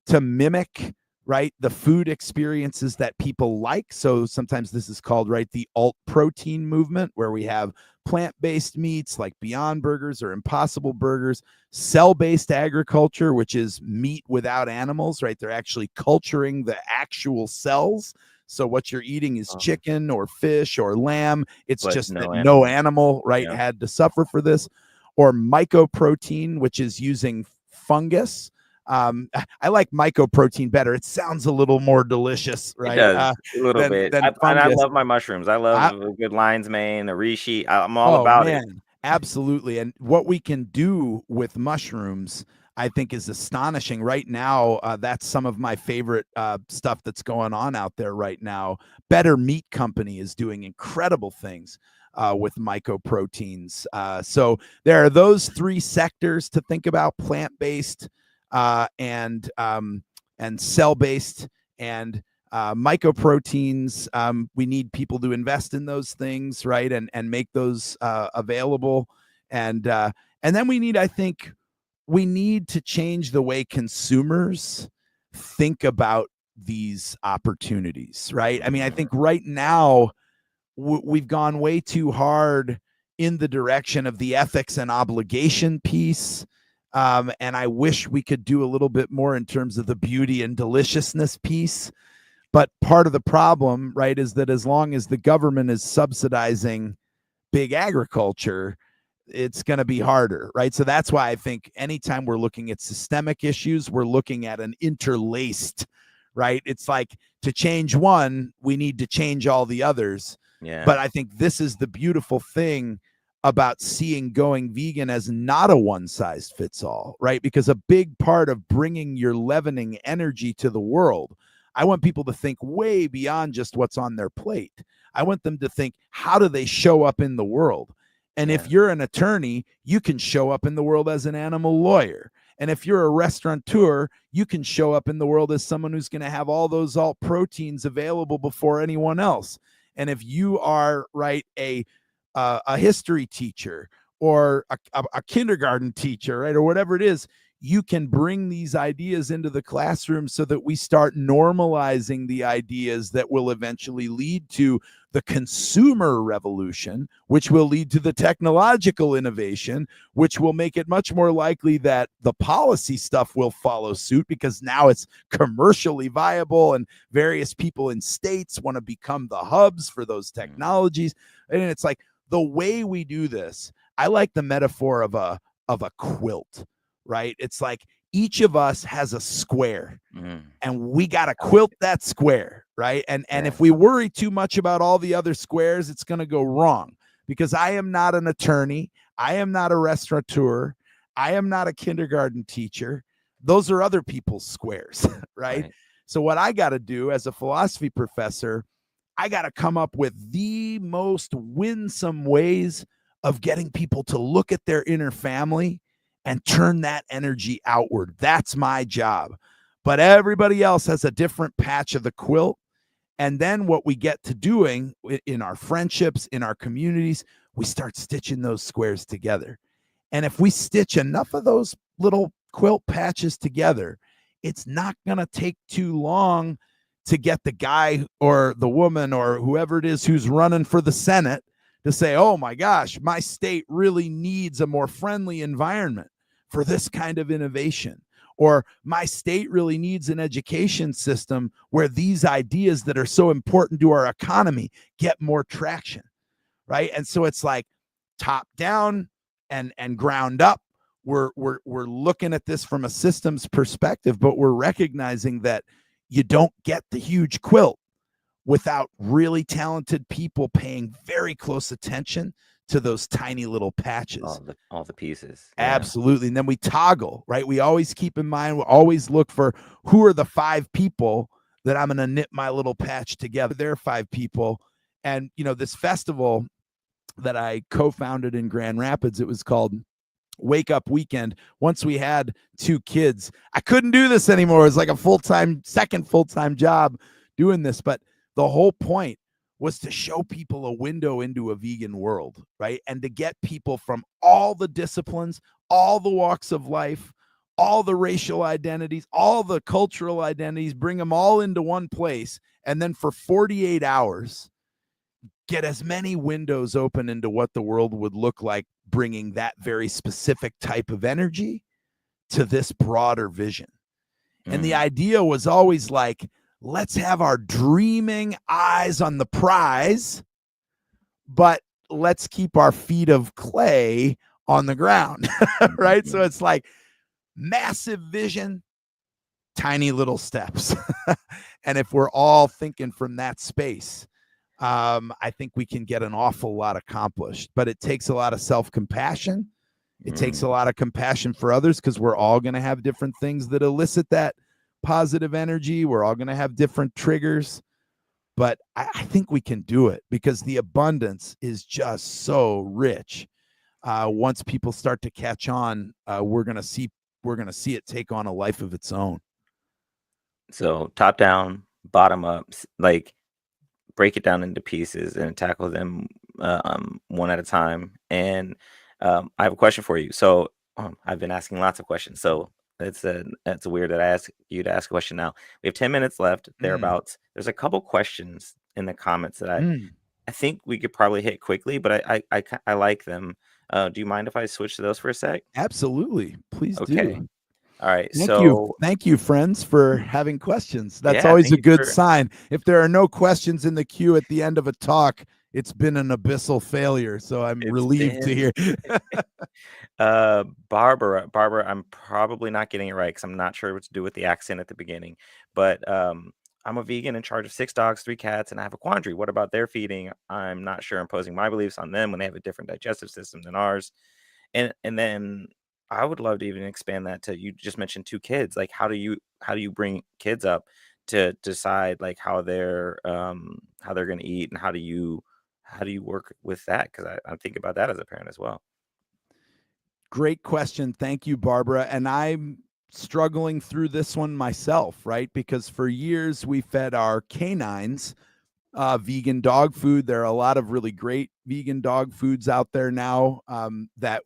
B: to mimic, right, the food experiences that people like. So sometimes this is called, right, the alt protein movement, where we have plant-based meats like Beyond Burgers or Impossible Burgers, cell-based agriculture, which is meat without animals, right? They're actually culturing the actual cells. So what you're eating is chicken or fish or lamb. It's just that no animal, right, had to suffer for this. Or mycoprotein, which is using fungus. I like mycoprotein better. It sounds a little more delicious, right?
A: It does a little bit.
B: Than
A: And I
B: fungus.
A: love my mushrooms. I love a good lion's mane, a reishi. I'm all about it.
B: Absolutely. And what we can do with mushrooms, I think, is astonishing. Right now, that's some of my favorite stuff that's going on out there right now. Better Meat Company is doing incredible things with mycoproteins. So there are those three sectors to think about: plant-based, and cell-based, and mycoproteins. We need people to invest in those things, right, and make those available. And then I think we need to change the way consumers think about these opportunities, right? I mean, I think right now we've gone way too hard in the direction of the ethics and obligation piece. And I wish we could do a little bit more in terms of the beauty and deliciousness piece. But part of the problem, right, is that as long as the government is subsidizing big agriculture, it's going to be harder, right? So that's why I think anytime we're looking at systemic issues, we're looking at an interlaced, right? It's like, to change one, we need to change all the others.
A: Yeah.
B: But I think this is the beautiful thing about seeing going vegan as not a one size fits all, right? Because a big part of bringing your leavening energy to the world, I want people to think way beyond just what's on their plate. I want them to think, how do they show up in the world? And if
A: Yeah.
B: you're an attorney, you can show up in the world as an animal lawyer. And if you're a restaurateur, you can show up in the world as someone who's going to have all those alt proteins available before anyone else. And if you are, right, a history teacher or a kindergarten teacher, right, or whatever it is, you can bring these ideas into the classroom so that we start normalizing the ideas that will eventually lead to the consumer revolution, which will lead to the technological innovation, which will make it much more likely that the policy stuff will follow suit because now it's commercially viable and various people in states want to become the hubs for those technologies. And it's like, the way we do this, I like the metaphor of a quilt, right? It's like each of us has a square and we got to quilt that square, right? And if we worry too much about all the other squares, it's going to go wrong, because I am not an attorney, I am not a restaurateur, I am not a kindergarten teacher. Those are other people's squares, right? So what I got to do as a philosophy professor, I got to come up with the most winsome ways of getting people to look at their inner family and turn that energy outward. That's my job. But everybody else has a different patch of the quilt. And then what we get to doing in our friendships, in our communities, we start stitching those squares together. And if we stitch enough of those little quilt patches together, it's not going to take too long to get the guy or the woman or whoever it is who's running for the Senate to say, oh my gosh, my state really needs a more friendly environment for this kind of innovation. Or my state really needs an education system where these ideas that are so important to our economy get more traction, right? And so it's like top down and ground up. We're looking at this from a systems perspective, but we're recognizing that you don't get the huge quilt without really talented people paying very close attention to those tiny little patches.
A: All the pieces.
B: Absolutely. And then we toggle, right? We always keep in mind, we always look for who are the 5 people that I'm going to knit my little patch together. They're 5 people. And, this festival that I co-founded in Grand Rapids, it was called Wake Up Weekend. Once we had 2 kids, I couldn't do this anymore. It was like a second full-time job doing this. But the whole point was to show people a window into a vegan world, right? And to get people from all the disciplines, all the walks of life, all the racial identities, all the cultural identities, bring them all into one place. And then for 48 hours, get as many windows open into what the world would look like, bringing that very specific type of energy to this broader vision. And the idea was always like, let's have our dreaming eyes on the prize, but let's keep our feet of clay on the ground, right? So it's like massive vision, tiny little steps. And if we're all thinking from that space, I think we can get an awful lot accomplished. But it takes a lot of self-compassion. It takes a lot of compassion for others, because we're all going to have different things that elicit that positive energy. We're all going to have different triggers. But I think we can do it, because the abundance is just so rich. Once people start to catch on, we're going to see it take on a life of its own.
A: So top down, bottom up, like break it down into pieces and tackle them one at a time. And I have a question for you. So I've been asking lots of questions. So it's weird that I ask you to ask a question now. We have 10 minutes left, thereabouts. There's a couple questions in the comments that I think we could probably hit quickly, but I like them. Do you mind if I switch to those for a sec?
B: Absolutely. Please do.
A: All right.
B: Thank you, friends, for having questions. That's
A: Yeah,
B: always a
A: thank you
B: good sign. If there are no questions in the queue at the end of a talk, it's been an abyssal failure. So I'm relieved to hear.
A: Barbara, I'm probably not getting it right because I'm not sure what to do with the accent at the beginning. But I'm a vegan in charge of 6 dogs, 3 cats, and I have a quandary. What about their feeding? I'm not sure imposing my beliefs on them when they have a different digestive system than ours. And then I would love to even expand that to, you just mentioned 2 kids. Like, how do you bring kids up to decide like how they're going to eat, and how do you work with that? Because I'm thinking about that as a parent as well.
B: Great question. Thank you, Barbara. And I'm struggling through this one myself, right? Because for years we fed our canines vegan dog food. There are a lot of really great vegan dog foods out there now that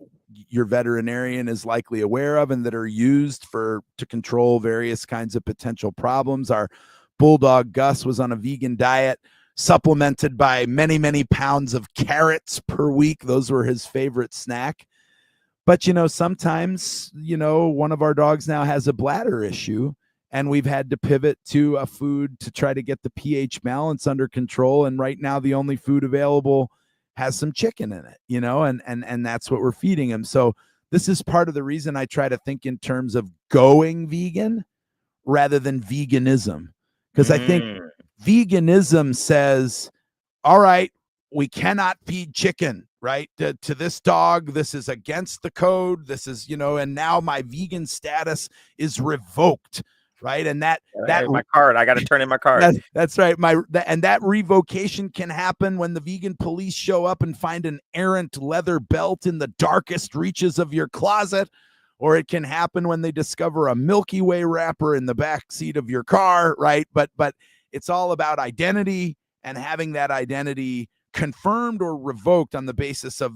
B: your veterinarian is likely aware of and that are used to control various kinds of potential problems. Our bulldog Gus was on a vegan diet, supplemented by many, many pounds of carrots per week. Those were his favorite snack. But, sometimes, one of our dogs now has a bladder issue, and we've had to pivot to a food to try to get the pH balance under control. And right now, the only food available has some chicken in it, and that's what we're feeding him. So this is part of the reason I try to think in terms of going vegan rather than veganism, because I think
A: Mm.
B: veganism says, all right, we cannot feed chicken, right? To this dog, this is against the code. This is, and now my vegan status is revoked, right? And
A: My card. I got to turn in my card.
B: that's right. And that revocation can happen when the vegan police show up and find an errant leather belt in the darkest reaches of your closet, or it can happen when they discover a Milky Way wrapper in the back seat of your car, right? But it's all about identity and having that identity confirmed or revoked on the basis of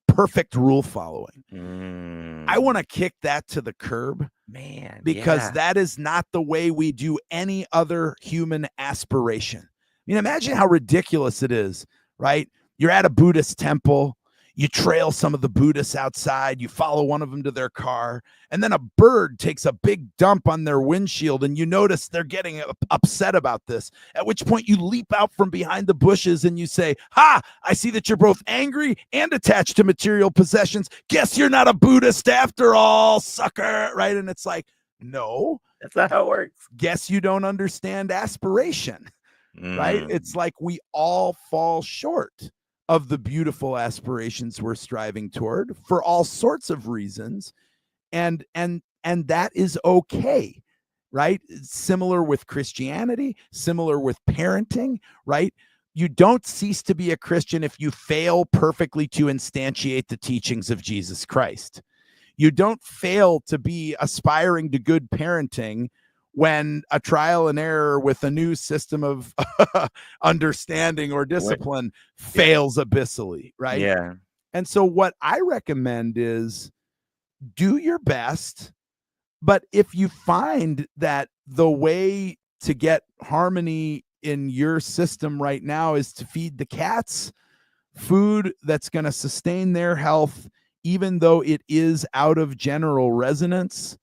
B: perfect rule following. I want to kick that to the curb,
A: Man,
B: because
A: yeah.
B: that is not the way we do any other human aspiration. I mean, imagine how ridiculous it is, right? You're at a Buddhist temple, you trail some of the Buddhists outside, you follow one of them to their car, and then a bird takes a big dump on their windshield, and you notice they're getting upset about this. At which point you leap out from behind the bushes and you say, "Ha, I see that you're both angry and attached to material possessions. Guess you're not a Buddhist after all, sucker," right? And it's like, no,
A: That's not how it works.
B: guess you don't understand aspiration, right? It's like we all fall short of the beautiful aspirations we're striving toward for all sorts of reasons, and that is okay, right? Similar with Christianity, similar with parenting, right? You don't cease to be a Christian if you fail perfectly to instantiate the teachings of Jesus Christ. You don't fail to be aspiring to good parenting when a trial and error with a new system of understanding or discipline fails abyssally, right?
A: Yeah.
B: And so what I recommend is do your best, but if you find that the way to get harmony in your system right now is to feed the cats food that's going to sustain their health, even though it is out of general resonance,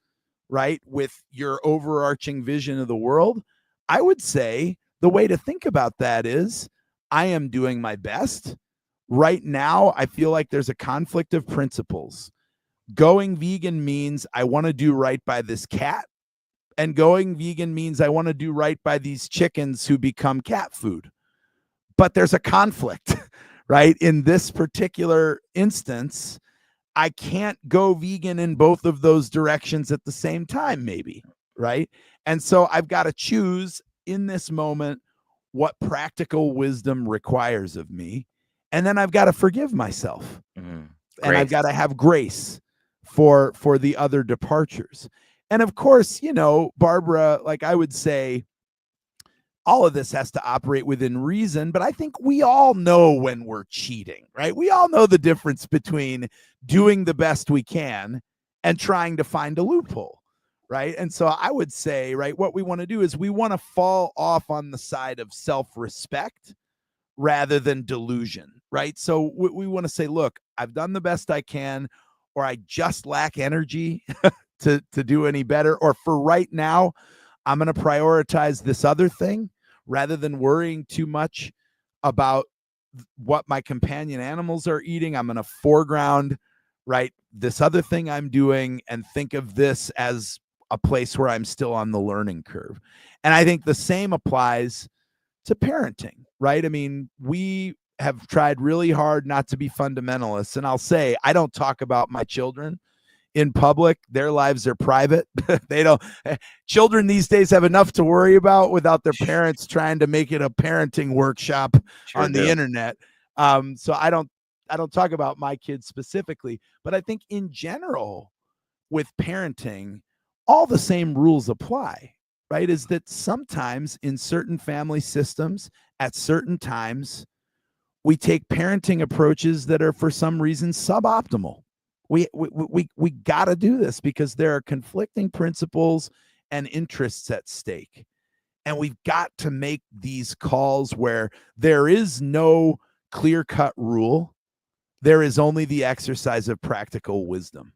B: right, with your overarching vision of the world, I would say the way to think about that is I am doing my best. Right now, I feel like there's a conflict of principles. Going vegan means I want to do right by this cat, and going vegan means I want to do right by these chickens who become cat food. But there's a conflict, right? In this particular instance, I can't go vegan in both of those directions at the same time, maybe, right? And so I've got to choose in this moment what practical wisdom requires of me. And then I've got to forgive myself. And I've got to have grace for the other departures. And of course, Barbara, like I would say, all of this has to operate within reason, but I think we all know when we're cheating, right? We all know the difference between doing the best we can and trying to find a loophole, right? And so I would say, right, what we want to do is we want to fall off on the side of self-respect rather than delusion, right? So we want to say, look, I've done the best I can, or I just lack energy to do any better, or for right now, I'm going to prioritize this other thing rather than worrying too much about what my companion animals are eating. I'm going to foreground, right, this other thing I'm doing and think of this as a place where I'm still on the learning curve. And I think the same applies to parenting, right? I mean, we have tried really hard not to be fundamentalists. And I'll say, I don't talk about my children in public. Their lives are private. They don't, children these days have enough to worry about without their parents trying to make it a parenting workshop
A: Sure
B: on the
A: do.
B: internet. So I don't talk about my kids specifically, but I think in general with parenting, all the same rules apply, right? Is that sometimes in certain family systems at certain times, we take parenting approaches that are for some reason suboptimal. We got to do this because there are conflicting principles and interests at stake. And we've got to make these calls where there is no clear cut rule. There is only the exercise of practical wisdom.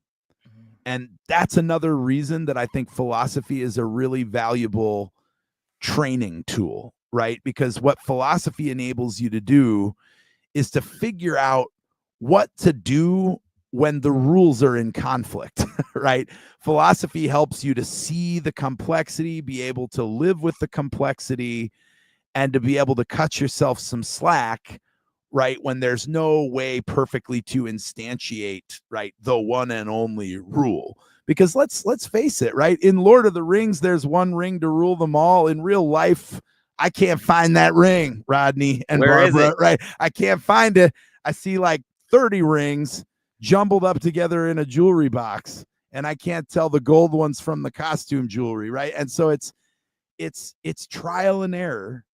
B: And that's another reason that I think philosophy is a really valuable training tool, right? Because what philosophy enables you to do is to figure out what to do when the rules are in conflict, right? Philosophy helps you to see the complexity, be able to live with the complexity, and to be able to cut yourself some slack, right? When there's no way perfectly to instantiate, right, the one and only rule. Because let's face it, right? In Lord of the Rings, there's one ring to rule them all. In real life, I can't find that ring, Rodney and
A: Where is
B: Barbara,
A: it?
B: right? I can't find it. I see like 30 rings jumbled up together in a jewelry box, and I can't tell the gold ones from the costume jewelry, right? And so it's trial and error,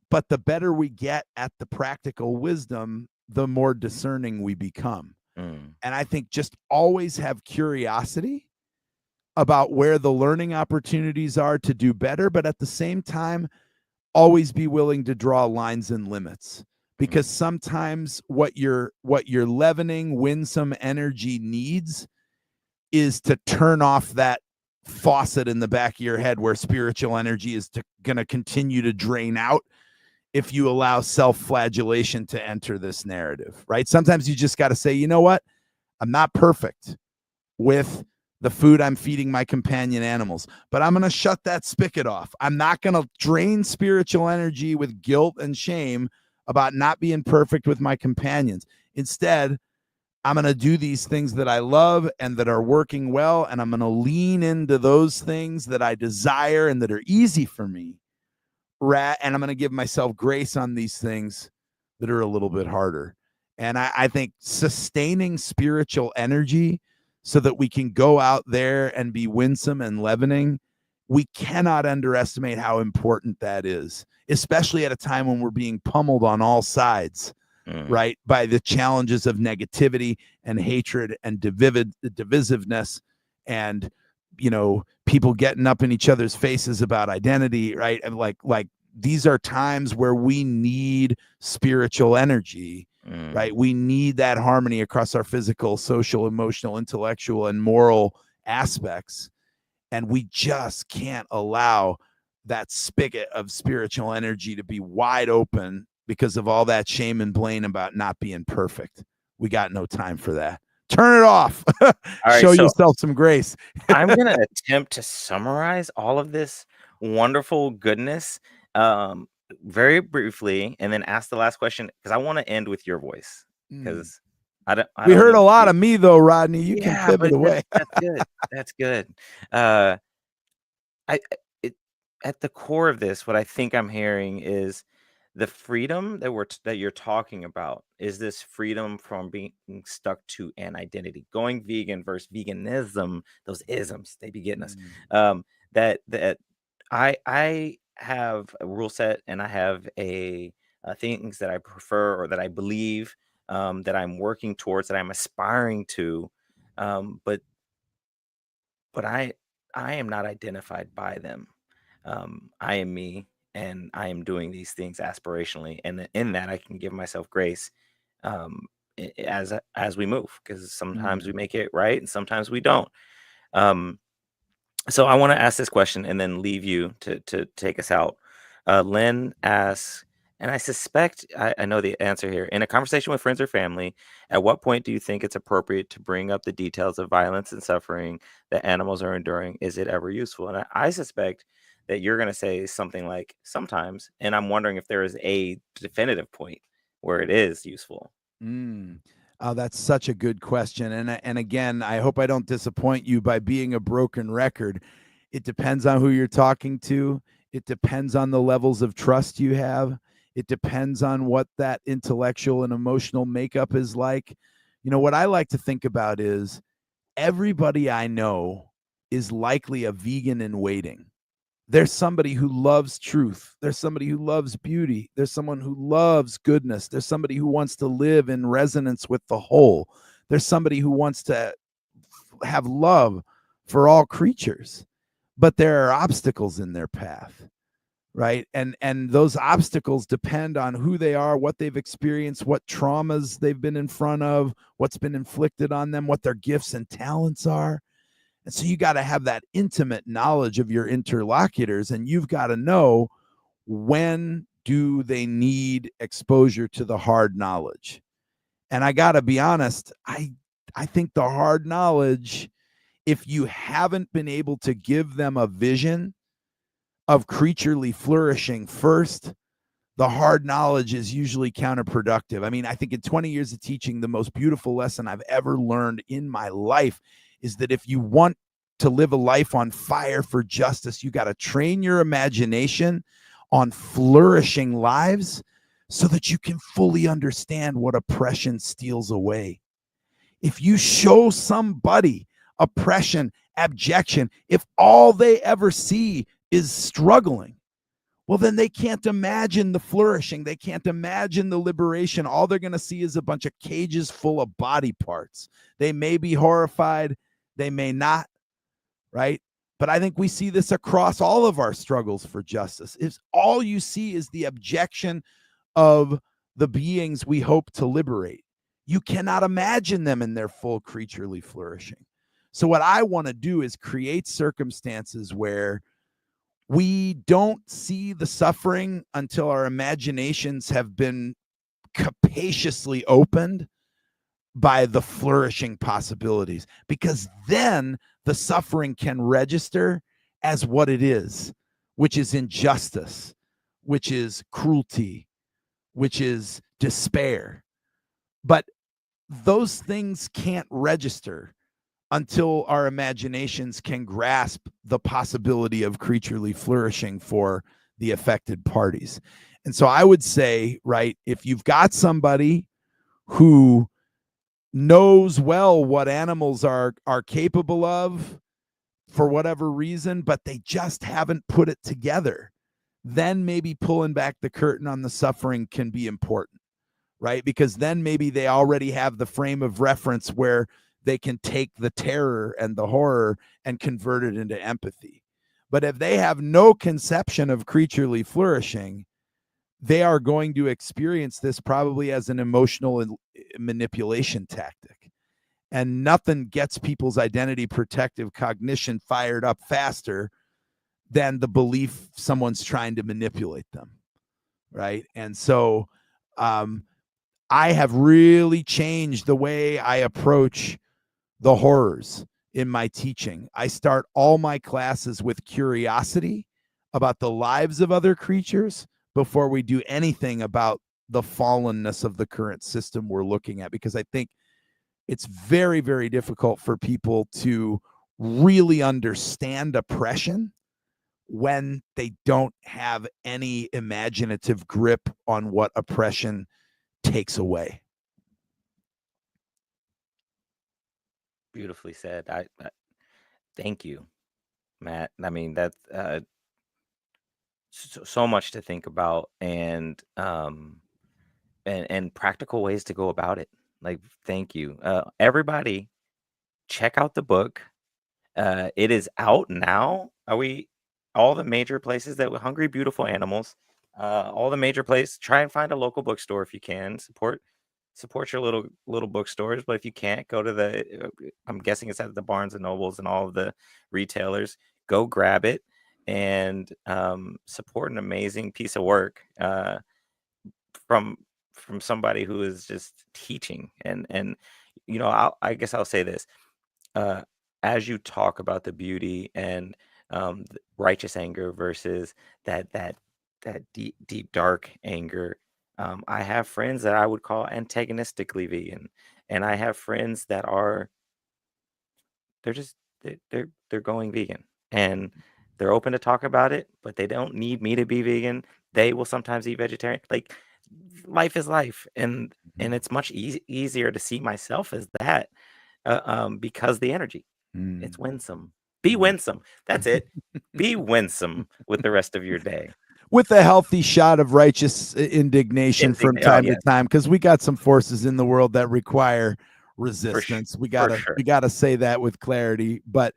B: but the better we get at the practical wisdom, the more discerning we become.
A: Mm.
B: And I think just always have curiosity about where the learning opportunities are to do better, but at the same time, always be willing to draw lines and limits. Because sometimes what your leavening, winsome energy needs is to turn off that faucet in the back of your head where spiritual energy is going to continue to drain out if you allow self-flagellation to enter this narrative, right? Sometimes you just got to say, you know what? I'm not perfect with the food I'm feeding my companion animals, but I'm going to shut that spigot off. I'm not going to drain spiritual energy with guilt and shame about not being perfect with my companions. Instead, I'm going to do these things that I love and that are working well, and I'm going to lean into those things that I desire and that are easy for me. And I'm going to give myself grace on these things that are a little bit harder. And I think sustaining spiritual energy so that we can go out there and be winsome and leavening, we cannot underestimate how important that is, especially at a time when we're being pummeled on all sides, right, by the challenges of negativity and hatred and divisiveness and, you know, people getting up in each other's faces about identity, right? And like these are times where we need spiritual energy, right? We need that harmony across our physical, social, emotional, intellectual, and moral aspects. And we just can't allow that spigot of spiritual energy to be wide open because of all that shame and blame about not being perfect. We got no time for that. Turn it off.
A: All right,
B: Show
A: so
B: yourself some grace.
A: I'm gonna attempt to summarize all of this wonderful goodness, very briefly, and then ask the last question because I want to end with your voice because I
B: We
A: don't
B: heard
A: need
B: a
A: to
B: lot
A: be.
B: of me though, Rodney. You can
A: Yeah,
B: pivot
A: but
B: away.
A: that's good. That's good. Uh, it at the core of this, what I think I'm hearing is the freedom that that you're talking about is this freedom from being stuck to an identity, going vegan versus veganism, those isms, they be getting us. That I have a rule set and I have a things that I prefer or that I believe that I'm working towards, that I'm aspiring to. But I am not identified by them. I am me, and I am doing these things aspirationally, and in that I can give myself grace as we move, because sometimes we make it right and sometimes we don't. Um, so I want to ask this question and then leave you to take us out. Lynn asks, And I suspect I know the answer here. In a conversation with friends or family, at what point do you think it's appropriate to bring up the details of violence and suffering that animals are enduring? Is it ever useful? And I suspect that you're going to say something like sometimes. And I'm wondering if there is a definitive point where it is useful.
B: Mm. Oh, that's such a good question. And again, I hope I don't disappoint you by being a broken record. It depends on who you're talking to. It depends on the levels of trust you have. It depends on what that intellectual and emotional makeup is like. You know, what I like to think about is everybody I know is likely a vegan in waiting. There's somebody who loves truth. There's somebody who loves beauty. There's someone who loves goodness. There's somebody who wants to live in resonance with the whole. There's somebody who wants to have love for all creatures. But there are obstacles in their path, right? And those obstacles depend on who they are, what they've experienced, what traumas they've been in front of, what's been inflicted on them, what their gifts and talents are. And so you got to have that intimate knowledge of your interlocutors, and you've got to know when do they need exposure to the hard knowledge. And I got to be honest, I think the hard knowledge, if you haven't been able to give them a vision of creaturely flourishing first, the hard knowledge is usually counterproductive. I mean, I think in 20 years of teaching, the most beautiful lesson I've ever learned in my life is that if you want to live a life on fire for justice, you got to train your imagination on flourishing lives so that you can fully understand what oppression steals away. If you show somebody oppression, abjection, if all they ever see is struggling, well, then they can't imagine the flourishing. They can't imagine the liberation. All they're going to see is a bunch of cages full of body parts. They may be horrified, they may not, right? But I think we see this across all of our struggles for justice. If all you see is the abjection of the beings we hope to liberate, you cannot imagine them in their full creaturely flourishing. So, what I want to do is create circumstances where we don't see the suffering until our imaginations have been capaciously opened by the flourishing possibilities, because then the suffering can register as what it is, which is injustice, which is cruelty, which is despair. But those things can't register until our imaginations can grasp the possibility of creaturely flourishing for the affected parties. And so I would say, right, if you've got somebody who knows well what animals are capable of for whatever reason, but they just haven't put it together, then maybe pulling back the curtain on the suffering can be important, right? Because then maybe they already have the frame of reference where they can take the terror and the horror and convert it into empathy. But if they have no conception of creaturely flourishing, they are going to experience this probably as an emotional manipulation tactic. And nothing gets people's identity protective cognition fired up faster than the belief someone's trying to manipulate them, right? And so I have really changed the way I approach the horrors in my teaching. I start all my classes with curiosity about the lives of other creatures before we do anything about the fallenness of the current system we're looking at, because I think it's very, very difficult for people to really understand oppression when they don't have any imaginative grip on what oppression takes away.
A: Beautifully said. I thank you, Matt. I mean, that's so much to think about, and practical ways to go about it. Like, thank you. Everybody, check out the book. It is out now. Are we all the major places that Hungry Beautiful Animals? All the major places. Try and find a local bookstore if you can. Support your little bookstores, but if you can't, go to the. I'm guessing it's at the Barnes and Nobles and all of the retailers. Go grab it and support an amazing piece of work. from from somebody who is just teaching. And I guess I'll say this, uh, as you talk about the beauty and righteous anger versus that deep dark anger, I have friends that I would call antagonistically vegan, and I have friends that are they're just they're going vegan, and they're open to talk about it, but they don't need me to be vegan. They will sometimes eat vegetarian. Like, life is life, and
B: Mhm.
A: it's much easier to see myself as that, because the energy, it's
B: Mm,
A: winsome. Be
B: mm.
A: winsome. That's it. Be winsome with the rest of your day.
B: With a healthy shot of righteous indignation from
A: Oh
B: time to
A: yeah,
B: time, because we got some forces in the world that require
A: for sure,
B: resistance. We
A: for
B: gotta
A: sure.
B: we gotta say that with clarity. But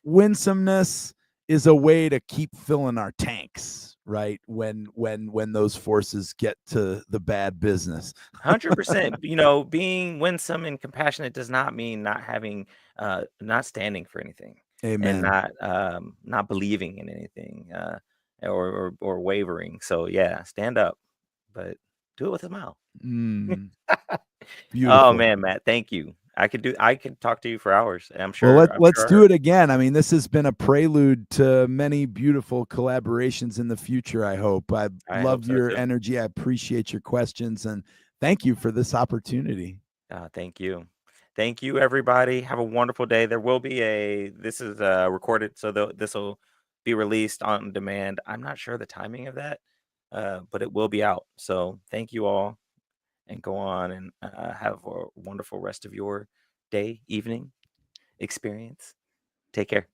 B: winsomeness is a way to keep filling our tanks, right? When those forces get to the bad business.
A: 100%. Being winsome and compassionate does not mean not standing for anything, and
B: Amen.
A: not believing in anything, or wavering. So yeah, stand up, but do it with a smile.
B: Mm,
A: Oh
B: beautiful.
A: man, Matt, thank you. I could talk to you for hours. I'm
B: Well,
A: sure. I'm
B: let's do
A: sure.
B: it again. I mean, this has been a prelude to many beautiful collaborations in the future, I hope. I
A: I hope
B: loved
A: so
B: your
A: too.
B: energy. I appreciate your questions, and thank you for this opportunity.
A: Thank you. Thank you, everybody. Have a wonderful day. This is recorded, so this will be released on demand. I'm not sure the timing of that, but it will be out. So thank you all, and go on and have a wonderful rest of your day, evening experience. Take care.